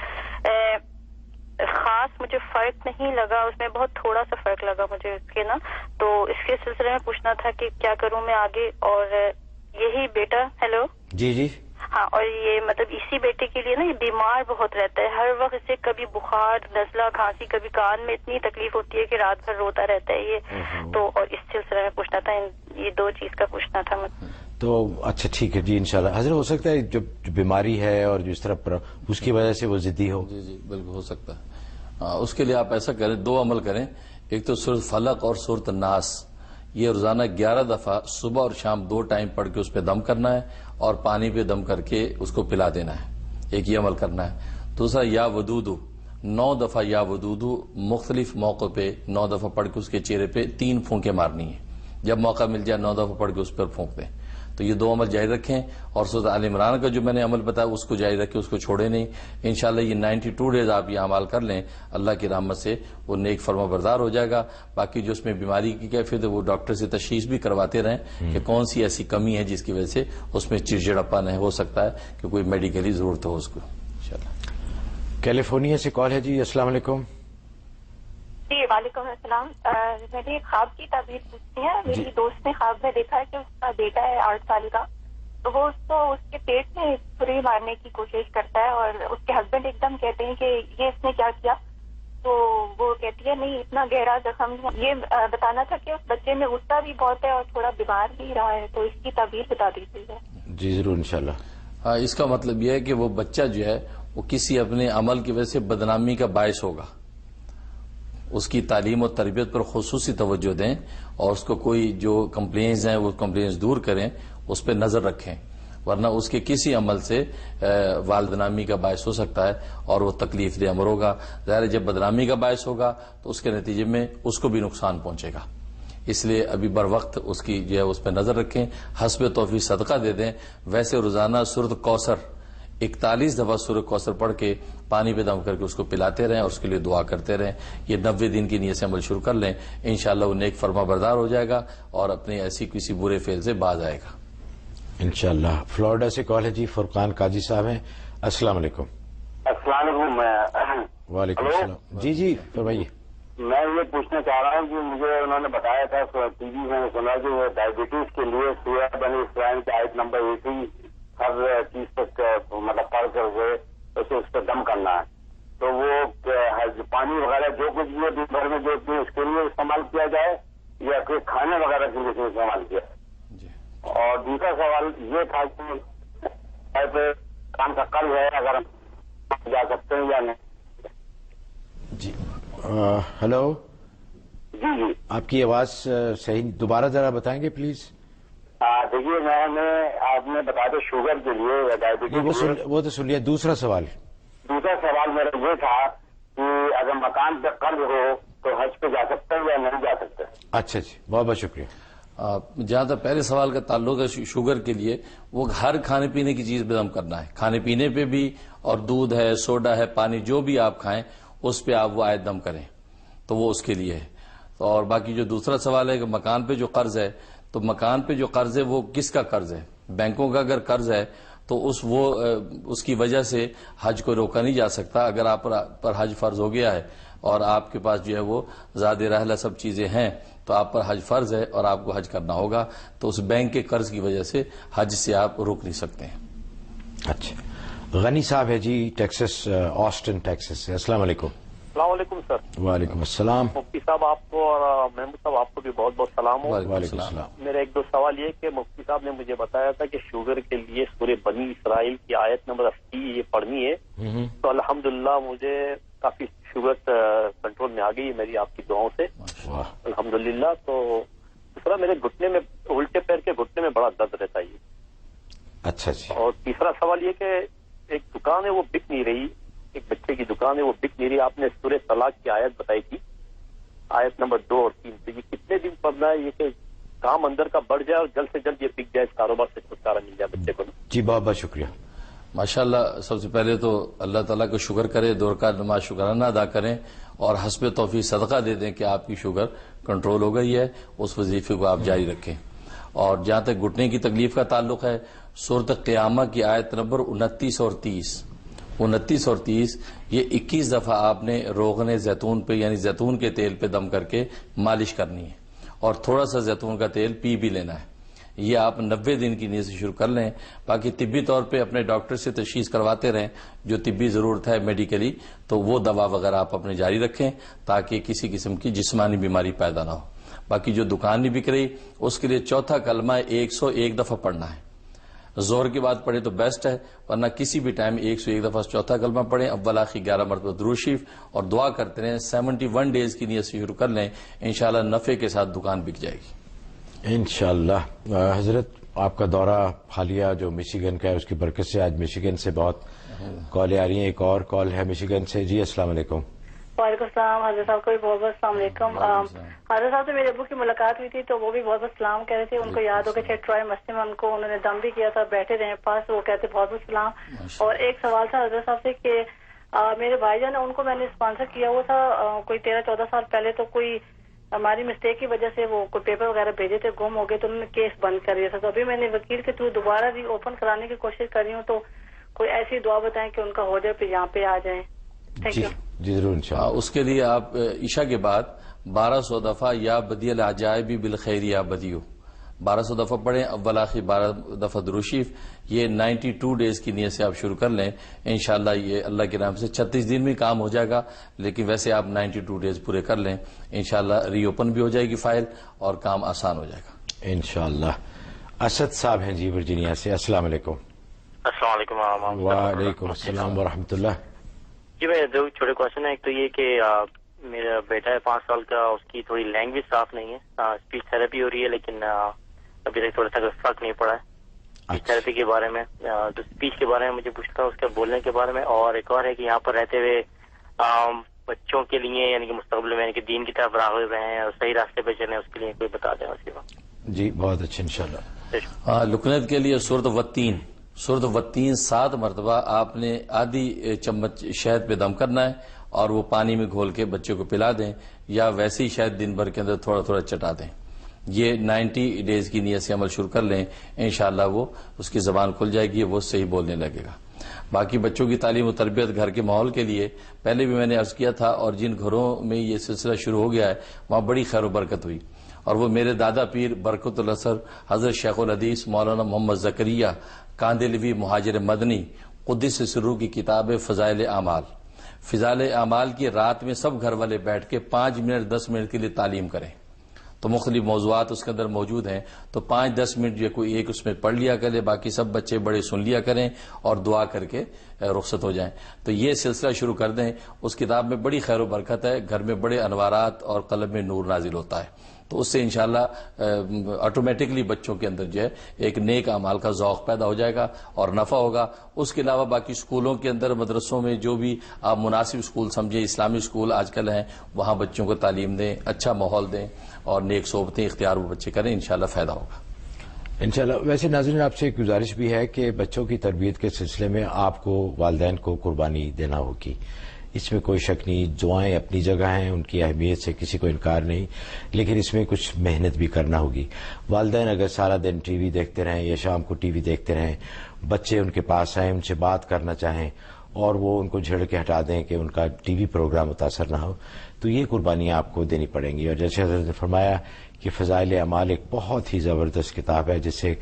خاص مجھے فرق نہیں لگا اس میں, بہت تھوڑا سا فرق لگا مجھے اس کے نا. تو اس کے سلسلے میں پوچھنا تھا کہ کیا کروں میں آگے. اور یہی بیٹا, ہیلو جی جی, ہاں, اور یہ مطلب اسی بیٹے کے لیے نا یہ بیمار بہت رہتا ہے, ہر وقت اسے کبھی بخار, نزلہ, کھانسی, کبھی کان میں اتنی تکلیف ہوتی ہے کہ رات بھر روتا رہتا ہے یہ. تو اور اس سلسلے میں پوچھنا تھا, یہ 2 چیز کا پوچھنا تھا مجھے. تو اچھا ٹھیک ہے جی, انشاءاللہ. حضرت ہو سکتا ہے جو بیماری ہے اور جو اس طرح اس کی وجہ سے وہ ضدی ہو. جی جی بالکل ہو سکتا ہے. اس کے لیے آپ ایسا کریں, 2 عمل کریں. ایک تو سورۃ فلق اور سورۃ الناس, یہ روزانہ 11 دفعہ صبح اور شام 2 ٹائم پڑھ کے اس پہ دم کرنا ہے, اور پانی پہ دم کر کے اس کو پلا دینا ہے. ایک یہ عمل کرنا ہے. دوسرا یا ودودو, 9 دفعہ یا ودودو مختلف موقع پہ 9 دفعہ پڑھ کے اس کے چہرے پہ 3 پھونکیں مارنی ہیں. جب موقع مل جائے 9 دفعہ پڑھ کے اس پر پھونک دیں. تو یہ 2 عمل جاری رکھیں. اور سورۃ آل عمران کا جو میں نے عمل بتایا اس کو جاری رکھیں, اس کو چھوڑے نہیں. انشاءاللہ یہ 92 ڈیز آپ یہ عمل کر لیں, اللہ کی رحمت سے وہ نیک فرما بردار ہو جائے گا. باقی جو اس میں بیماری کی کیفیت ہے وہ ڈاکٹر سے تشخیص بھی کرواتے رہیں کہ کون سی ایسی کمی ہے جس کی وجہ سے اس میں چڑچڑاپن ہے, ہو سکتا ہے کہ کوئی میڈیکلی ضرورت ہو اس کو. انشاءاللہ. کیلیفورنیا سے کال ہے جی. السلام علیکم. جی وعلیکم السلام. میں نے خواب کی تعبیر پوچھنی ہے. میری دوست نے خواب میں دیکھا ہے کہ اس کا بیٹا ہے 8 سال کا, تو وہ اس کو اس کے پیٹ میں چھری مارنے کی کوشش کرتا ہے, اور اس کے ہسبینڈ ایک دم کہتے ہیں کہ یہ اس نے کیا کیا. تو وہ کہتی ہے نہیں اتنا گہرا زخم. یہ بتانا تھا کہ اس بچے میں غصہ بھی بہت ہے اور تھوڑا بیمار بھی رہا ہے, تو اس کی تعبیر بتا دیجیے. جی ضرور انشاءاللہ. ہاں, اس کا مطلب یہ ہے کہ وہ بچہ جو ہے وہ کسی اپنے عمل کی وجہ سے بدنامی کا باعث ہوگا. اس کی تعلیم اور تربیت پر خصوصی توجہ دیں, اور اس کو کوئی جو کمپلینز ہیں وہ کمپلینز دور کریں, اس پہ نظر رکھیں, ورنہ اس کے کسی عمل سے والدنامی کا باعث ہو سکتا ہے اور وہ تکلیف دہ امر ہوگا. ظاہر جب بدنامی کا باعث ہوگا تو اس کے نتیجے میں اس کو بھی نقصان پہنچے گا. اس لیے ابھی بر وقت اس کی جو ہے اس پہ نظر رکھیں, حسب توفیق صدقہ دے دیں. ویسے روزانہ سورۃ کوثر 41 دفعہ سورۃ کوثر پڑھ کے پانی پہ دم کر کے اس کو پلاتے رہیں اور اس کے لیے دعا کرتے رہیں. یہ 90 دن کی نیت سے عمل شروع کر لیں, انشاءاللہ وہ نیک فرما بردار ہو جائے گا اور اپنے ایسی کسی برے فعل سے باز آئے گا انشاءاللہ. فلوریڈا سے کال ہے جی. فرقان قاضی صاحب ہیں. السلام علیکم. السلام علیکم. وعلیکم السلام. جی جی فرمائیے. میں یہ پوچھنا چاہ رہا ہوں کہ مجھے انہوں نے بتایا تھا ٹی وی میں نے سنا کہ وہ ڈائبٹیز کے لیے سورہ بنی اسرائیل کی آیت نمبر 80 ہر چیز تک مطلب پڑھ کر ہوئے اسے اس پہ دم کرنا ہے. تو وہ پانی وغیرہ جو کچھ بھی دن بھر میں جو اس کے لیے استعمال کیا جائے یا کوئی کھانے وغیرہ کے لیے استعمال کیا. اور دوسرا سوال یہ تھا کہ کام کا قرض ہے, اگر ہم جا سکتے ہیں یا نہیں. جی ہلو. جی جی آپ کی آواز صحیح دوبارہ ذرا بتائیں گے پلیز. دیکھیے میں نے آپ نے بتا دیا شوگر کے لیے یا ڈائبٹیز وہ تو سن لیا. دوسرا سوال میرا یہ تھا کہ اگر مکان پہ قرض ہو تو حج پہ جا سکتے ہیں یا نہیں جا سکتے. اچھا جی, بہت بہت شکریہ. جہاں تک پہلے سوال کا تعلق ہے شوگر کے لیے، وہ ہر کھانے پینے کی چیز پہ دم کرنا ہے، کھانے پینے پہ بھی، اور دودھ ہے، سوڈا ہے، پانی جو بھی آپ کھائیں اس پہ آپ وہ عائد دم کریں، تو وہ اس کے لیے ہے۔ اور باقی جو دوسرا سوال ہے کہ مکان پہ جو قرض ہے، تو مکان پہ جو قرض ہے وہ کس کا قرض ہے؟ بینکوں کا اگر قرض ہے تو اس کی وجہ سے حج کو روکا نہیں جا سکتا۔ اگر آپ پر حج فرض ہو گیا ہے اور آپ کے پاس جو ہے وہ زاد رحلہ سب چیزیں ہیں تو آپ پر حج فرض ہے اور آپ کو حج کرنا ہوگا، تو اس بینک کے قرض کی وجہ سے حج سے آپ روک نہیں سکتے ہیں۔ اچھا، غنی صاحب ہے جی ٹیکسس، آسٹن ٹیکسس سے۔ السلام علیکم۔ السلام علیکم سر۔ وعلیکم السلام۔ مفتی صاحب آپ کو اور محمود صاحب آپ کو بھی بہت بہت سلام ہو۔ وعلیکم السلام۔ میرا ایک دو سوال یہ کہ مفتی صاحب نے مجھے بتایا تھا کہ شوگر کے لیے سورہ بنی اسرائیل کی آیت نمبر 80 یہ پڑھنی ہے، تو الحمدللہ مجھے کافی شوگر کنٹرول میں آ گئی میری آپ کی دعاؤں سے، الحمدللہ۔ تو دوسرا میرے گھٹنے میں، الٹے پیر کے گھٹنے میں بڑا درد رہتا ہے۔ اچھا جی۔ اور تیسرا سوال یہ کہ ایک دکان ہے وہ بک نہیں رہی، ایک بچے کی دکان ہے وہ بک نہیں رہی، آپ نے سورہ طلاق کی آیت بتائی تھی، آیت نمبر 2 اور 3 سے، یہ کتنے دن پڑھنا ہے یہ کہ کام اندر کا بڑھ جائے اور جلد سے جلد یہ بک جائے، اس کاروبار سے چھٹکارا مل جائے بچے کو؟ جی بہت بہت شکریہ۔ ماشاءاللہ، سب سے پہلے تو اللہ تعالیٰ کو شکر کرے، 2 رکعت نماز شکرانہ ادا کریں اور حسب توفیق صدقہ دے دیں کہ آپ کی شوگر کنٹرول ہو گئی ہے، اس وظیفے کو آپ جاری رکھیں۔ اور جہاں تک گھٹنے کی تکلیف کا تعلق ہے، سورۃ قیامہ کی آیت نمبر 29 اور 30 یہ 21 دفعہ آپ نے روغن زیتون پہ یعنی زیتون کے تیل پہ دم کر کے مالش کرنی ہے، اور تھوڑا سا زیتون کا تیل پی بھی لینا ہے۔ یہ آپ 90 دن کی نیت سے شروع کر لیں۔ باقی طبی طور پہ اپنے ڈاکٹر سے تشخیص کرواتے رہیں، جو طبی ضرورت ہے میڈیکلی، تو وہ دوا وغیرہ آپ اپنے جاری رکھیں تاکہ کسی قسم کی جسمانی بیماری پیدا نہ ہو۔ باقی جو دکان نہیں بک رہی اس کے لیے چوتھا کلمہ 101 دفعہ پڑھنا ہے، زور کے بعد پڑھے تو بیسٹ ہے، ورنہ کسی بھی ٹائم 101 دفعہ چوتھا کلمہ پڑھیں، اول آخر 11 مرتبہ درود شریف، اور دعا کرتے رہیں۔ 71 ڈیز کی نیت سے شروع کر لیں، انشاءاللہ نفع کے ساتھ دکان بک جائے گی انشاءاللہ۔ حضرت آپ کا دورہ حالیہ جو مشیگن کا ہے اس کی برکت سے آج مشیگن سے بہت کالیں آ رہی ہیں۔ ایک اور کال ہے مشیگن سے۔ جی السلام علیکم۔ وعلیکم السلام، حضرت صاحب کو بھی بہت بہت السلام علیکم۔ حضرت صاحب سے میرے ابو کی ملاقات ہوئی تھی تو وہ بھی بہت بہت سلام کہہ رہے تھے، ان کو یاد ہو کہ ٹرائی مسجد میں ان کو انہوں نے دم بھی کیا تھا، بیٹھے رہے پاس، وہ کہتے بہت بہت سلام۔ اور ایک سوال تھا حضرت صاحب سے کہ میرے بھائی جان ان کو میں نے اسپانسر کیا ہوا تھا کوئی 13-14 سال پہلے، تو کوئی ہماری مسٹیک کی وجہ سے وہ کوئی پیپر وغیرہ بھیجے تھے، گم ہو گئے، تو انہوں نے کیس بند کر دیا تھا۔ تو ابھی میں نے وکیل کے تھرو دوبارہ ری اوپن کرانے کی کوشش کر رہی ہوں، تو کوئی ایسی دعا بتائیں کہ ان کا ہو جائے پھر یہاں پہ آ جائیں۔ Thank you. جی ضرور انشاءاللہ۔ اس کے لیے آپ عشاء کے بعد 1200 دفعہ یا بدی العجائب بالخیر یا بدیو 1200 دفعہ پڑھیں، اول آخر 12 دفعہ درود شریف۔ یہ 92 ڈیز کی نیت سے آپ شروع کر لیں، انشاءاللہ یہ اللہ کے نام سے 36 دن میں کام ہو جائے گا، لیکن ویسے آپ 92 ڈیز پورے کر لیں، انشاءاللہ ری اوپن بھی ہو جائے گی فائل اور کام آسان ہو جائے گا انشاءاللہ۔ اسد صاحب ہیں جی ورجینیا سے۔ السلام علیکم۔ السلام علیکم۔ وعلیکم السلام ورحمۃ اللہ۔ جی میرے 2 چھوٹے کوشچن ہیں۔ ایک تو یہ کہ میرا بیٹا ہے 5 سال کا، اس کی تھوڑی لینگویج صاف نہیں ہے، اسپیچ تھراپی ہو رہی ہے لیکن ابھی تک تھوڑا سا فرق نہیں پڑا ہے اسپیچ تھراپی کے بارے میں۔ تو اسپیچ کے بارے میں مجھے پوچھتا ہوں، اس کے بولنے کے بارے میں۔ اور ایک اور ہے کہ یہاں پر رہتے ہوئے بچوں کے لیے یعنی کہ مستقبل میں یعنی کہ دین کی طرف راغب رہیں اور صحیح راستے پہ چلیں، اس کے لیے کوئی بتا دیں اس کے بعد۔ جی بہت اچھا انشاءاللہ۔ لکنت کے لیے سورۃ والتین 7 مرتبہ آپ نے آدھی چمچ شہد پہ دم کرنا ہے اور وہ پانی میں گھول کے بچے کو پلا دیں، یا ویسے ہی شہد دن بھر کے اندر تھوڑا تھوڑا چٹا دیں۔ یہ 90 ڈیز کی نیت سے عمل شروع کر لیں، انشاءاللہ وہ اس کی زبان کھل جائے گی، وہ صحیح بولنے لگے گا۔ باقی بچوں کی تعلیم و تربیت گھر کے ماحول کے لیے پہلے بھی میں نے عرض کیا تھا، اور جن گھروں میں یہ سلسلہ شروع ہو گیا ہے وہاں بڑی خیر و برکت ہوئی، اور وہ میرے دادا پیر برکت الاثر حضرت شیخ الحدیث مولانا محمد زکریہ کاندلوی مہاجر مدنی قدس سرور کی کتاب فضائل اعمال کی رات میں سب گھر والے بیٹھ کے 5 منٹ 10 منٹ کے لیے تعلیم کریں، تو مختلف موضوعات اس کے اندر موجود ہیں، تو 5-10 منٹ جو کوئی ایک اس میں پڑھ لیا کرے، باقی سب بچے بڑے سن لیا کریں اور دعا کر کے رخصت ہو جائیں۔ تو یہ سلسلہ شروع کر دیں، اس کتاب میں بڑی خیر و برکت ہے، گھر میں بڑے انوارات اور قلب میں نور نازل ہوتا ہے۔ تو اس سے انشاءاللہ آٹومیٹکلی بچوں کے اندر جو ہے ایک نیک اعمال کا ذوق پیدا ہو جائے گا اور نفع ہوگا. اس کے علاوہ باقی اسکولوں کے اندر مدرسوں میں جو بھی آپ مناسب اسکول سمجھیں، اسلامی اسکول آج کل ہیں، وہاں بچوں کو تعلیم دیں، اچھا ماحول دیں اور نیک صحبتیں اختیار وہ بچے کریں، انشاءاللہ فائدہ ہوگا انشاءاللہ. ویسے ناظرین آپ سے ایک گزارش بھی ہے کہ بچوں کی تربیت کے سلسلے میں آپ کو والدین کو قربانی دینا ہوگی، اس میں کوئی شک نہیں. دعائیں اپنی جگہ ہیں، ان کی اہمیت سے کسی کو انکار نہیں، لیکن اس میں کچھ محنت بھی کرنا ہوگی. والدین اگر سارا دن ٹی وی دیکھتے رہیں یا شام کو ٹی وی دیکھتے رہیں، بچے ان کے پاس آئیں، ان سے بات کرنا چاہیں اور وہ ان کو جھڑ کے ہٹا دیں کہ ان کا ٹی وی پروگرام متاثر نہ ہو، تو یہ قربانیاں آپ کو دینی پڑیں گی. اور جیسے حضرت نے فرمایا کہ فضائل اعمال ایک بہت ہی زبردست کتاب ہے جس سے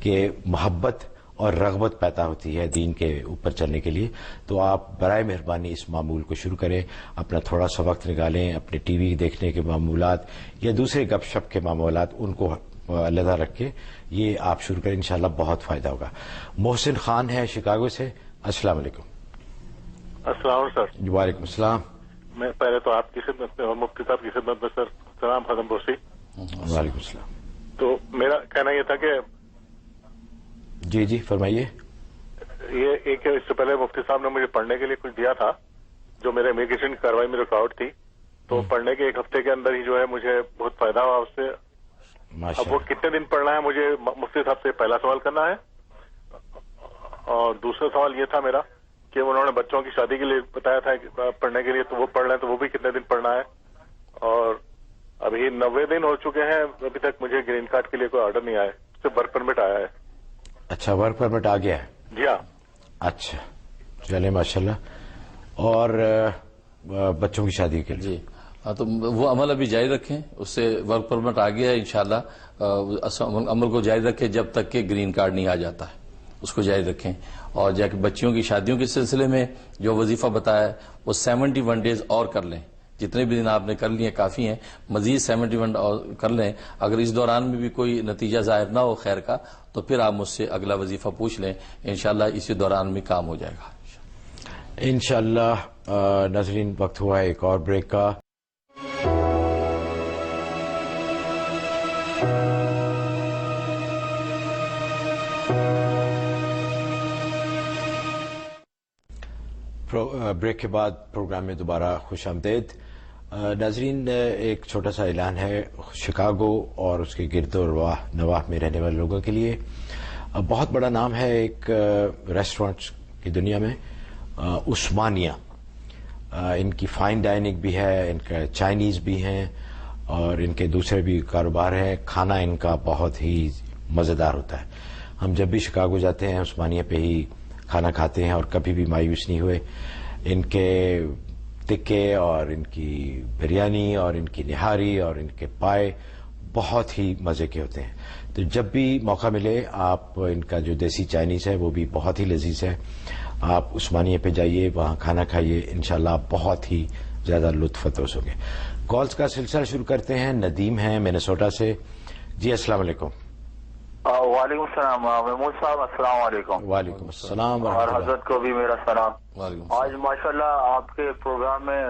کہ محبت اور رغبت پیدا ہوتی ہے دین کے اوپر چلنے کے لیے. تو آپ برائے مہربانی اس معمول کو شروع کریں، اپنا تھوڑا سا وقت نکالیں، اپنے ٹی وی دیکھنے کے معمولات یا دوسرے گپ شپ کے معمولات ان کو علیحدہ رکھ کے یہ آپ شروع کریں، انشاءاللہ بہت فائدہ ہوگا. محسن خان ہے شکاگو سے. السلام علیکم. السلام علیکم سر. وعلیکم السلام. میں پہلے تو آپ کی خدمت میں اور مفتی صاحب کی خدمت میں سر سلام ختم پرسی. وعلیکم السلام. تو میرا کہنا یہ تھا کہ جی فرمائیے. یہ ایک اس سے پہلے مفتی صاحب نے مجھے پڑھنے کے لیے کچھ دیا تھا جو میرے امیگریشن کی کارروائی میں رکاوٹ تھی، تو پڑھنے کے ایک ہفتے کے اندر ہی جو ہے مجھے بہت فائدہ ہوا اس سے. اب وہ کتنے دن پڑھنا ہے مجھے مفتی صاحب سے پہلا سوال کرنا ہے. اور دوسرا سوال یہ تھا میرا کہ انہوں نے بچوں کی شادی کے لیے بتایا تھا پڑھنے کے لیے، تو وہ پڑھ لیں تو وہ بھی کتنے دن پڑھنا ہے. اور ابھی 90 دن ہو چکے ہیں، ابھی تک مجھے گرین کارڈ کے لیے کوئی آرڈر نہیں آیا، صرف ورک پرمٹ آیا ہے. اچھا ورک پرمٹ آ گیا ہے؟ جی ہاں. اچھا چلیں ماشاءاللہ. اور بچوں کی شادی کے لیے جی ہاں، تو وہ عمل ابھی جاری رکھیں، اس سے ورک پرمٹ آ گیا ہے انشاءاللہ. عمل کو جاری رکھیں جب تک کہ گرین کارڈ نہیں آ جاتا ہے، اس کو جاری رکھیں. اور جا کے بچیوں کی شادیوں کے سلسلے میں جو وظیفہ بتایا ہے وہ 71 ڈیز اور کر لیں. جتنے بھی دن آپ نے کر لیے کافی ہیں، مزید 71 اور کر لیں. اگر اس دوران میں بھی کوئی نتیجہ ظاہر نہ ہو خیر کا تو پھر آپ مجھ سے اگلا وظیفہ پوچھ لیں، انشاءاللہ اسی دوران میں کام ہو جائے گا انشاءاللہ. ناظرین وقت ہوا ہے ایک اور بریک کا. بریک کے بعد پروگرام میں دوبارہ خوش آمدید. ناظرین ایک چھوٹا سا اعلان ہے شکاگو اور اس کے گرد و نواح میں رہنے والے لوگوں کے لیے. بہت بڑا نام ہے ایک ریسٹورینٹ کی دنیا میں، عثمانیہ. ان کی فائن ڈائننگ بھی ہے، ان کا چائنیز بھی ہیں اور ان کے دوسرے بھی کاروبار ہیں. کھانا ان کا بہت ہی مزیدار ہوتا ہے. ہم جب بھی شکاگو جاتے ہیں عثمانیہ پہ ہی کھانا کھاتے ہیں اور کبھی بھی مایوس نہیں ہوئے. ان کے ٹکے اور ان کی بریانی اور ان کی نہاری اور ان کے پائے بہت ہی مزے کے ہوتے ہیں. تو جب بھی موقع ملے آپ ان کا جو دیسی چائنیز ہے وہ بھی بہت ہی لذیذ ہے. آپ عثمانیہ پہ جائیے، وہاں کھانا کھائیے، انشاءاللہ آپ بہت ہی زیادہ لطف اندوز ہوں گے. کالز کا سلسلہ شروع کرتے ہیں. ندیم ہیں مینیسوٹا سے. جی السلام علیکم. وعلیکم السلام محمود صاحب. السلام علیکم. وعلیکم السلام اور حضرت کو بھی میرا سلام. آج ماشاءاللہ آپ کے پروگرام میں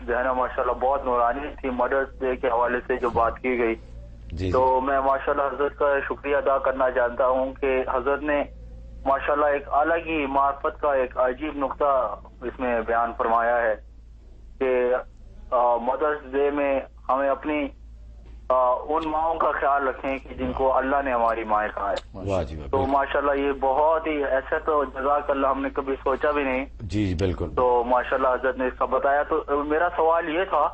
جو ہے نا ماشاءاللہ بہت نورانی تھی. مدرس ڈے کے حوالے سے جو بات کی گئی تو میں ماشاءاللہ حضرت کا شکریہ ادا کرنا چاہتا ہوں کہ حضرت نے ماشاءاللہ ایک الگ ہی معرفت کا ایک عجیب نقطہ اس میں بیان فرمایا ہے کہ مدرس ڈے میں ہمیں اپنی ان ماؤں کا خیال رکھیں کہ جن کو اللہ نے ہماری مائیں کہا ہے. تو ماشاءاللہ یہ بہت ہی ایسا تو جزاک اللہ ہم نے کبھی سوچا بھی نہیں. جی بالکل. تو ماشاءاللہ حضرت نے اس کا بتایا. تو میرا سوال یہ تھا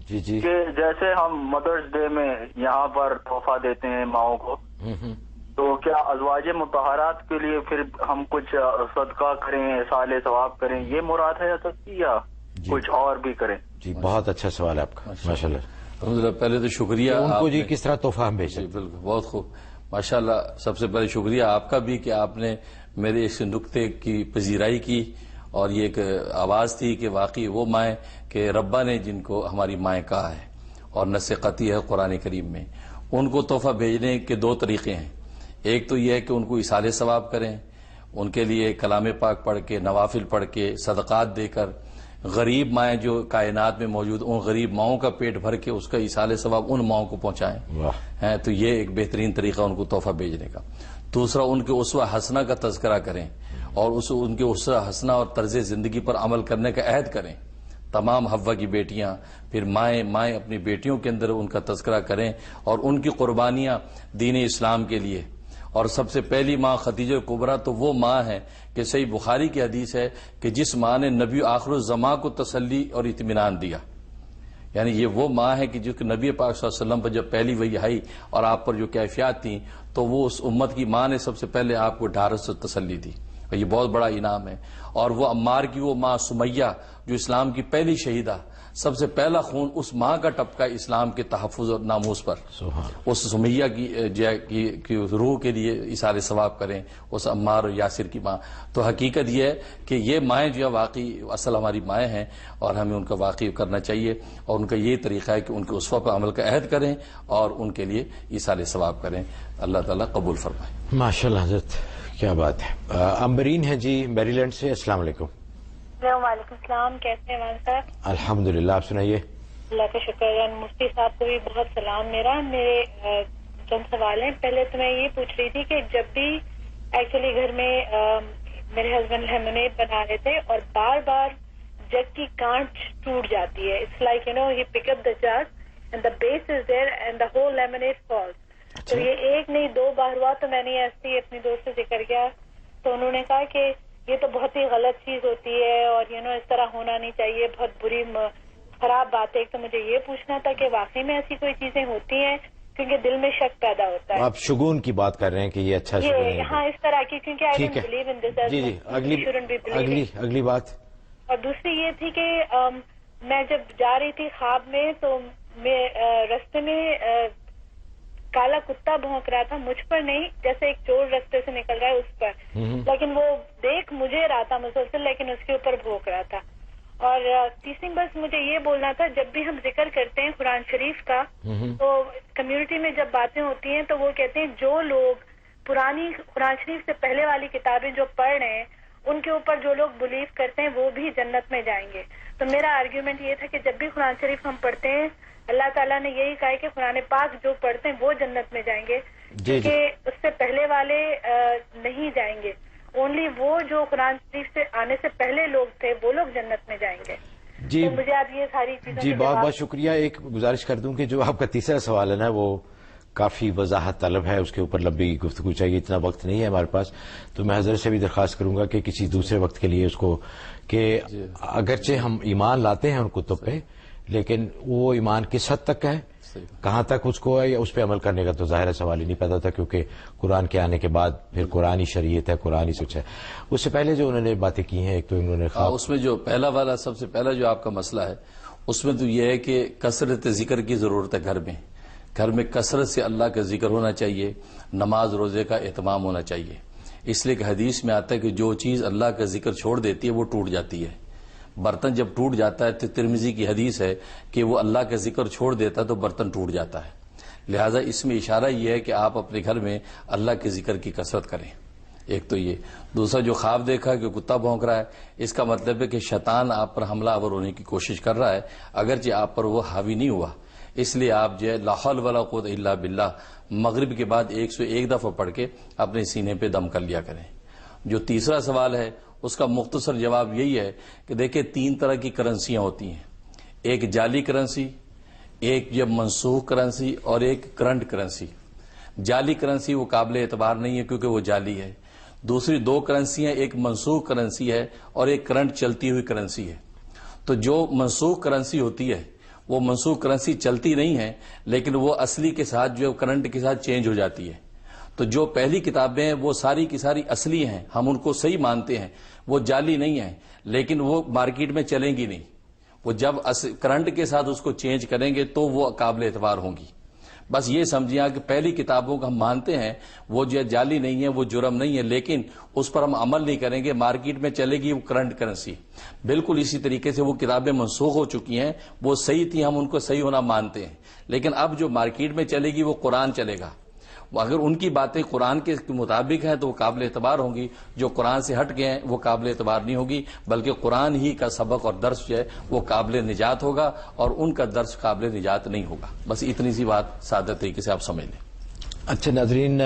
کہ جیسے ہم مدرس ڈے میں یہاں پر تحفہ دیتے ہیں ماؤں کو، تو کیا ازواج مطہرات کے لیے پھر ہم کچھ صدقہ کریں، اصال ثواب کریں، یہ مراد ہے یا کچھ اور بھی کریں؟ جی بہت اچھا سوال ہے آپ کا ماشاءاللہ. پہلے تو شکریہ ان کو جی کس طرح تحفہ ہم بھیجیں. بالکل بہت خوب ماشاءاللہ. سب سے پہلے شکریہ آپ کا بھی کہ آپ نے میرے اس نقطے کی پذیرائی کی اور یہ ایک آواز تھی کہ واقعی وہ مائیں کہ ربا نے جن کو ہماری مائیں کہا ہے اور نص قطعی ہے قرآن کریم میں، ان کو تحفہ بھیجنے کے 2 طریقے ہیں. ایک تو یہ ہے کہ ان کو اصال ثواب کریں، ان کے لیے کلام پاک پڑھ کے، نوافل پڑھ کے، صدقات دے کر غریب مائیں جو کائنات میں موجود ان غریب ماؤں کا پیٹ بھر کے اس کا ایصال ثواب ان ماؤں کو پہنچائیں تو یہ ایک بہترین طریقہ ان کو تحفہ بھیجنے کا. دوسرا ان کے اسوہ حسنہ کا تذکرہ کریں اور ان کے اسوہ حسنہ اور طرز زندگی پر عمل کرنے کا عہد کریں. تمام حوا کی بیٹیاں پھر مائیں اپنی بیٹیوں کے اندر ان کا تذکرہ کریں اور ان کی قربانیاں دین اسلام کے لیے. اور سب سے پہلی ماں خدیجہ کبریٰ تو وہ ماں ہے کہ صحیح بخاری کی حدیث ہے کہ جس ماں نے نبی آخر الزماں کو تسلی اور اطمینان دیا. یعنی یہ وہ ماں ہے کہ جو کہ نبی پاک صلی اللہ علیہ وسلم پر جب پہلی وحی آئی اور آپ پر جو کیفیات تھیں تو وہ اس امت کی ماں نے سب سے پہلے آپ کو ڈھارس سے تسلی دی اور یہ بہت بڑا انعام ہے. اور وہ عمار کی وہ ماں سمیہ جو اسلام کی پہلی شہیدہ, سب سے پہلا خون اس ماں کا ٹپکا اسلام کے تحفظ اور ناموس پر. اس سمیہ کی روح کے لیے ایصال ثواب کریں, اس عمار اور یاسر کی ماں. تو حقیقت یہ ہے کہ یہ مائیں جو ہے واقعی اصل ہماری مائیں ہیں اور ہمیں ان کا واقعی کرنا چاہیے اور ان کا یہ طریقہ ہے کہ ان کے اسوہ پر عمل کا عہد کریں اور ان کے لیے ایصال ثواب کریں. اللہ تعالیٰ قبول فرمائے. ماشاءاللہ حضرت, کیا بات ہے. امبرین ہے جی میری لینڈ سے. السلام علیکم. وعلیکم السلام. کیسے ہیں مان صاحب؟ الحمدللہ, آپ سنائیے. اللہ کا شکر ہے. مفتی صاحب کو بھی بہت سلام. میرے چند سوال ہیں. پہلے تو میں یہ پوچھ رہی تھی کہ جب بھی ایکچولی گھر میں میرے ہسبینڈ لیمونیڈ بنا رہے تھے اور بار بار جگ کی کانچ ٹوٹ جاتی ہے. It's like he pick up the jug and the base is there and the whole lemonade falls. تو یہ ایک نہیں 2 بار ہوا. تو میں نے ایسے اپنی دوست سے ذکر کیا تو انہوں نے کہا کہ یہ تو بہت ہی غلط چیز ہوتی ہے اور اس طرح ہونا نہیں چاہیے, بہت بری خراب بات ہے. تو مجھے یہ پوچھنا تھا کہ واقعی میں ایسی کوئی چیزیں ہوتی ہیں کیونکہ دل میں شک پیدا ہوتا ہے. آپ شگون کی بات کر رہے ہیں کہ یہ اچھا شگون ہے. ہاں اس طرح کی, کیونکہ آئی ڈونٹ بلیو ان دس. جی اگلی بات. اور دوسری یہ تھی کہ میں جب جا رہی تھی خواب میں تو میں رستے میں کالا کتا بھونک رہا تھا, مجھ پر نہیں, جیسے ایک چور رستے سے نکل رہا ہے اس پر, لیکن وہ دیکھ مجھے رہا تھا مسلسل لیکن اس کے اوپر بھونک رہا تھا. اور تیسری بس مجھے یہ بولنا تھا, جب بھی ہم ذکر کرتے ہیں قرآن شریف کا تو کمیونٹی میں جب باتیں ہوتی ہیں تو وہ کہتے ہیں جو لوگ پرانی قرآن شریف سے پہلے والی کتابیں جو پڑھ رہے ہیں ان کے اوپر جو لوگ بلیو کرتے ہیں وہ بھی جنت میں جائیں گے. تو میرا آرگیومنٹ یہ تھا کہ جب بھی قرآن شریف ہم پڑھتے ہیں اللہ تعالیٰ نے یہی کہا ہے کہ قرآن پاک جو پڑھتے ہیں وہ جنت میں جائیں گے, کیونکہ اس سے پہلے والے نہیں جائیں گے. اونلی وہ جو قرآن شریف سے آنے سے پہلے لوگ تھے وہ لوگ جنت میں جائیں گے. جی تو مجھے آپ یہ ساری چیزیں. جی بہت بہت شکریہ. ایک گزارش کر دوں کہ جو آپ کا تیسرا سوال ہے نا وہ کافی وضاحت طلب ہے, اس کے اوپر لمبی گفتگو چاہیے, اتنا وقت نہیں ہے ہمارے پاس. تو میں حضرت سے بھی درخواست کروں گا کہ کسی دوسرے وقت کے لیے اس کو, کہ اگرچہ ہم ایمان لاتے ہیں ان کتب پہ لیکن وہ ایمان کس حد تک ہے, کہاں تک اس کو ہے, یا اس پہ عمل کرنے کا تو ظاہر سوال ہی نہیں پیدا تھا, کیونکہ قرآن کے آنے کے بعد پھر قرآنی شریعت ہے, قرآنی سچ ہے. اس سے پہلے جو انہوں نے باتیں کی ہیں, ایک تو انہوں نے اس میں جو پہلا والا سب سے پہلا جو آپ کا مسئلہ ہے اس میں تو یہ ہے کہ کثرت ذکر کی ضرورت ہے. گھر میں کثرت سے اللہ کا ذکر ہونا چاہیے, نماز روزے کا اہتمام ہونا چاہیے. اس لیے کہ حدیث میں آتا ہے کہ جو چیز اللہ کا ذکر چھوڑ دیتی ہے وہ ٹوٹ جاتی ہے. برتن جب ٹوٹ جاتا ہے تو ترمذی کی حدیث ہے کہ وہ اللہ کا ذکر چھوڑ دیتا ہے تو برتن ٹوٹ جاتا ہے. لہٰذا اس میں اشارہ یہ ہے کہ آپ اپنے گھر میں اللہ کے ذکر کی کثرت کریں. ایک تو یہ. دوسرا جو خواب دیکھا کہ کتا بھونک رہا ہے, اس کا مطلب ہے کہ شیطان آپ پر حملہ آور ہونے کی کوشش کر رہا ہے, اگرچہ آپ پر وہ حاوی نہیں ہوا. اس لیے آپ جو ہے لا حول ولا قوت الا باللہ مغرب کے بعد 101 دفعہ پڑھ کے اپنے سینے پہ دم کر لیا کریں. جو تیسرا سوال ہے اس کا مختصر جواب یہی ہے کہ دیکھیں 3 طرح کی کرنسیاں ہوتی ہیں. ایک جعلی کرنسی, ایک جب منسوخ کرنسی اور ایک کرنٹ کرنسی. جعلی کرنسی وہ قابل اعتبار نہیں ہے کیونکہ وہ جعلی ہے. دوسری 2 کرنسیاں, ایک منسوخ کرنسی ہے اور ایک کرنٹ چلتی ہوئی کرنسی ہے. تو جو منسوخ کرنسی ہوتی ہے وہ منسوخ کرنسی چلتی نہیں ہے لیکن وہ اصلی کے ساتھ جو کرنٹ کے ساتھ چینج ہو جاتی ہے. تو جو پہلی کتابیں ہیں وہ ساری کی ساری اصلی ہیں, ہم ان کو صحیح مانتے ہیں, وہ جعلی نہیں ہیں, لیکن وہ مارکیٹ میں چلیں گی نہیں. وہ جب کرنٹ کے ساتھ اس کو چینج کریں گے تو وہ قابل اعتبار ہوں گی. بس یہ سمجھیے کہ پہلی کتابوں کو ہم مانتے ہیں وہ جو جعلی نہیں ہے, وہ جرم نہیں ہے, لیکن اس پر ہم عمل نہیں کریں گے, مارکیٹ میں چلے گی وہ کرنٹ کرنسی. بالکل اسی طریقے سے وہ کتابیں منسوخ ہو چکی ہیں, وہ صحیح تھی, ہم ان کو صحیح ہونا مانتے ہیں, لیکن اب جو مارکیٹ میں چلے گی وہ قرآن چلے گا. اگر ان کی باتیں قرآن کے مطابق ہیں تو وہ قابل اعتبار ہوں گی، جو قرآن سے ہٹ گئے ہیں وہ قابل اعتبار نہیں ہوگی، بلکہ قرآن ہی کا سبق اور درس جو ہے وہ قابل نجات ہوگا اور ان کا درس قابل نجات نہیں ہوگا. بس اتنی سی بات سادہ طریقے سے آپ سمجھ لیں. اچھا ناظرین،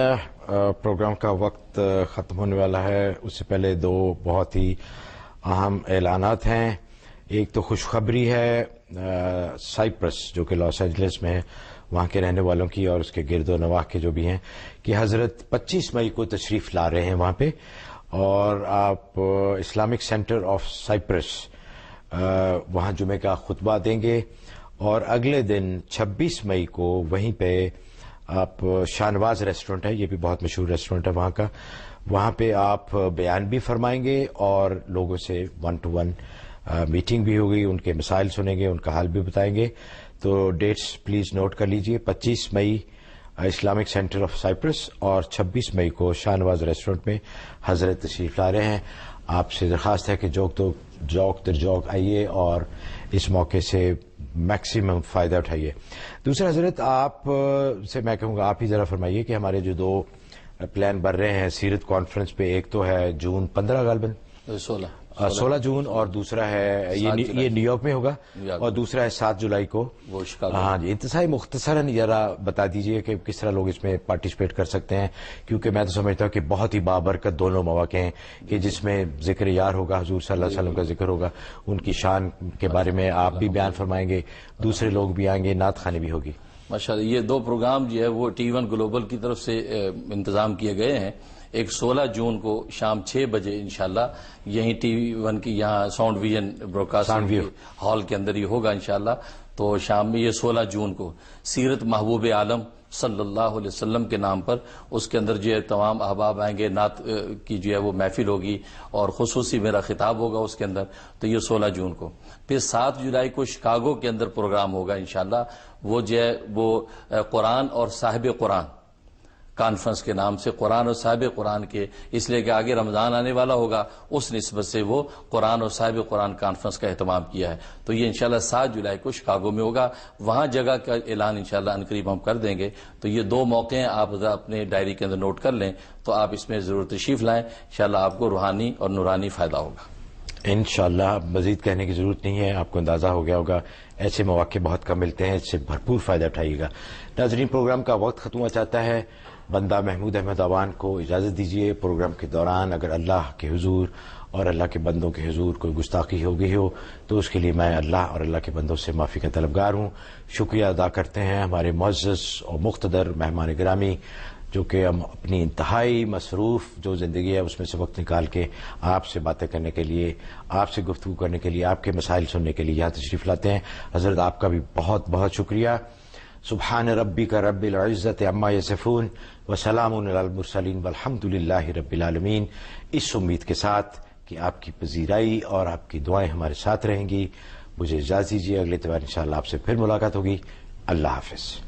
پروگرام کا وقت ختم ہونے والا ہے. اس سے پہلے دو بہت ہی اہم اعلانات ہیں. ایک تو خوشخبری ہے سائپرس جو کہ لاس اینجلس میں ہے، وہاں کے رہنے والوں کی اور اس کے گرد و نواح کے جو بھی ہیں، کہ حضرت 25 مئی کو تشریف لا رہے ہیں وہاں پہ، اور آپ اسلامک سینٹر آف سائپرس وہاں جمعے کا خطبہ دیں گے. اور اگلے دن 26 مئی کو وہیں پہ آپ شاہنواز ریسٹورنٹ ہے، یہ بھی بہت مشہور ریسٹورنٹ ہے وہاں کا، وہاں پہ آپ بیان بھی فرمائیں گے اور لوگوں سے 1-to-1 میٹنگ بھی ہوگی، ان کے مسائل سنیں گے، ان کا حال بھی بتائیں گے. تو ڈیٹس پلیز نوٹ کر لیجئے. 25 مئی اسلامک سینٹر آف سائپرس اور 26 مئی کو شاہنواز ریسٹورنٹ میں حضرت تشریف لا رہے ہیں. آپ سے درخواست ہے کہ جوک در جوک آئیے اور اس موقع سے میکسیمم فائدہ اٹھائیے. دوسرا حضرت آپ سے میں کہوں گا آپ ہی ذرا فرمائیے کہ ہمارے جو دو پلان بن رہے ہیں سیرت کانفرنس پہ، ایک تو ہے جون 15 غالباً 16 جون، اور دوسرا ہے یہ نیو یارک میں ہوگا، اور دوسرا ہے 7 جولائی کو وہ شکاگو. ہاں جی، انتہائی مختصراً ذرا بتا دیجئے کہ کس طرح لوگ اس میں پارٹیسپیٹ کر سکتے ہیں، کیونکہ میں تو سمجھتا ہوں کہ بہت ہی بابرکت دونوں مواقع ہیں کہ جس میں ذکر یار ہوگا، حضور صلی اللہ علیہ وسلم کا ذکر ہوگا، ان کی شان کے بارے میں آپ بھی بیان فرمائیں گے، دوسرے لوگ بھی آئیں گے، نعت خوانی بھی ہوگی. ماشاءاللہ یہ دو پروگرام جو ہے وہ T1 گلوبل کی طرف سے انتظام کیے گئے ہیں. ایک 16 جون کو شام 6 بجے انشاءاللہ یہیں T1 کی یہاں ساؤنڈ ویژن براڈکاسٹنگ ہال کے اندر ہی ہوگا انشاءاللہ. تو شام میں یہ 16 جون کو سیرت محبوب عالم صلی اللہ علیہ وسلم کے نام پر اس کے اندر جو ہے تمام احباب آئیں گے، نعت کی جو ہے وہ محفل ہوگی اور خصوصی میرا خطاب ہوگا اس کے اندر. تو یہ 16 جون کو. پھر 7 جولائی کو شکاگو کے اندر پروگرام ہوگا انشاءاللہ. وہ جو ہے وہ قرآن اور صاحب قرآن کانفرنس کے نام سے، قرآن اور صاحب قرآن کے، اس لیے کہ آگے رمضان آنے والا ہوگا، اس نسبت سے وہ قرآن اور صاحب قرآن کانفرنس کا اہتمام کیا ہے. تو یہ انشاءاللہ 7 جولائی کو شکاگو میں ہوگا. وہاں جگہ کا اعلان انشاءاللہ عنقریب ہم کر دیں گے. تو یہ دو موقع ہیں، آپ اپنے ڈائری کے اندر نوٹ کر لیں تو آپ اس میں ضرور تشریف لائیں. انشاءاللہ آپ کو روحانی اور نورانی فائدہ ہوگا. انشاءاللہ مزید کہنے کی ضرورت نہیں ہے، آپ کو اندازہ ہو گیا ہوگا ایسے مواقع بہت کم ملتے ہیں، اس سے بھرپور فائدہ اٹھائیے گا. ناظرین، پروگرام کا وقت ختم ہوا چاہتا ہے. بندہ محمود احمد آوان کو اجازت دیجیے. پروگرام کے دوران اگر اللہ کے حضور اور اللہ کے بندوں کے حضور کوئی گستاخی ہو گئی ہو تو اس کے لیے میں اللہ اور اللہ کے بندوں سے معافی کا طلبگار ہوں. شکریہ ادا کرتے ہیں ہمارے معزز اور مقتدر مہمان گرامی، جو کہ ہم اپنی انتہائی مصروف جو زندگی ہے اس میں سے وقت نکال کے آپ سے باتیں کرنے کے لیے، آپ سے گفتگو کرنے کے لیے، آپ کے مسائل سننے کے لیے یہاں تشریف لاتے ہیں. حضرت آپ کا بھی بہت بہت شکریہ. سبحان ربک رب العزت عما یصفون وسلام علی المرسلین والحمد للہ رب العالمین. اس امید کے ساتھ کہ آپ کی پذیرائی اور آپ کی دعائیں ہمارے ساتھ رہیں گی، مجھے اجازت دیجیے. اگلے اتوار انشاءاللہ آپ سے پھر ملاقات ہوگی. اللہ حافظ.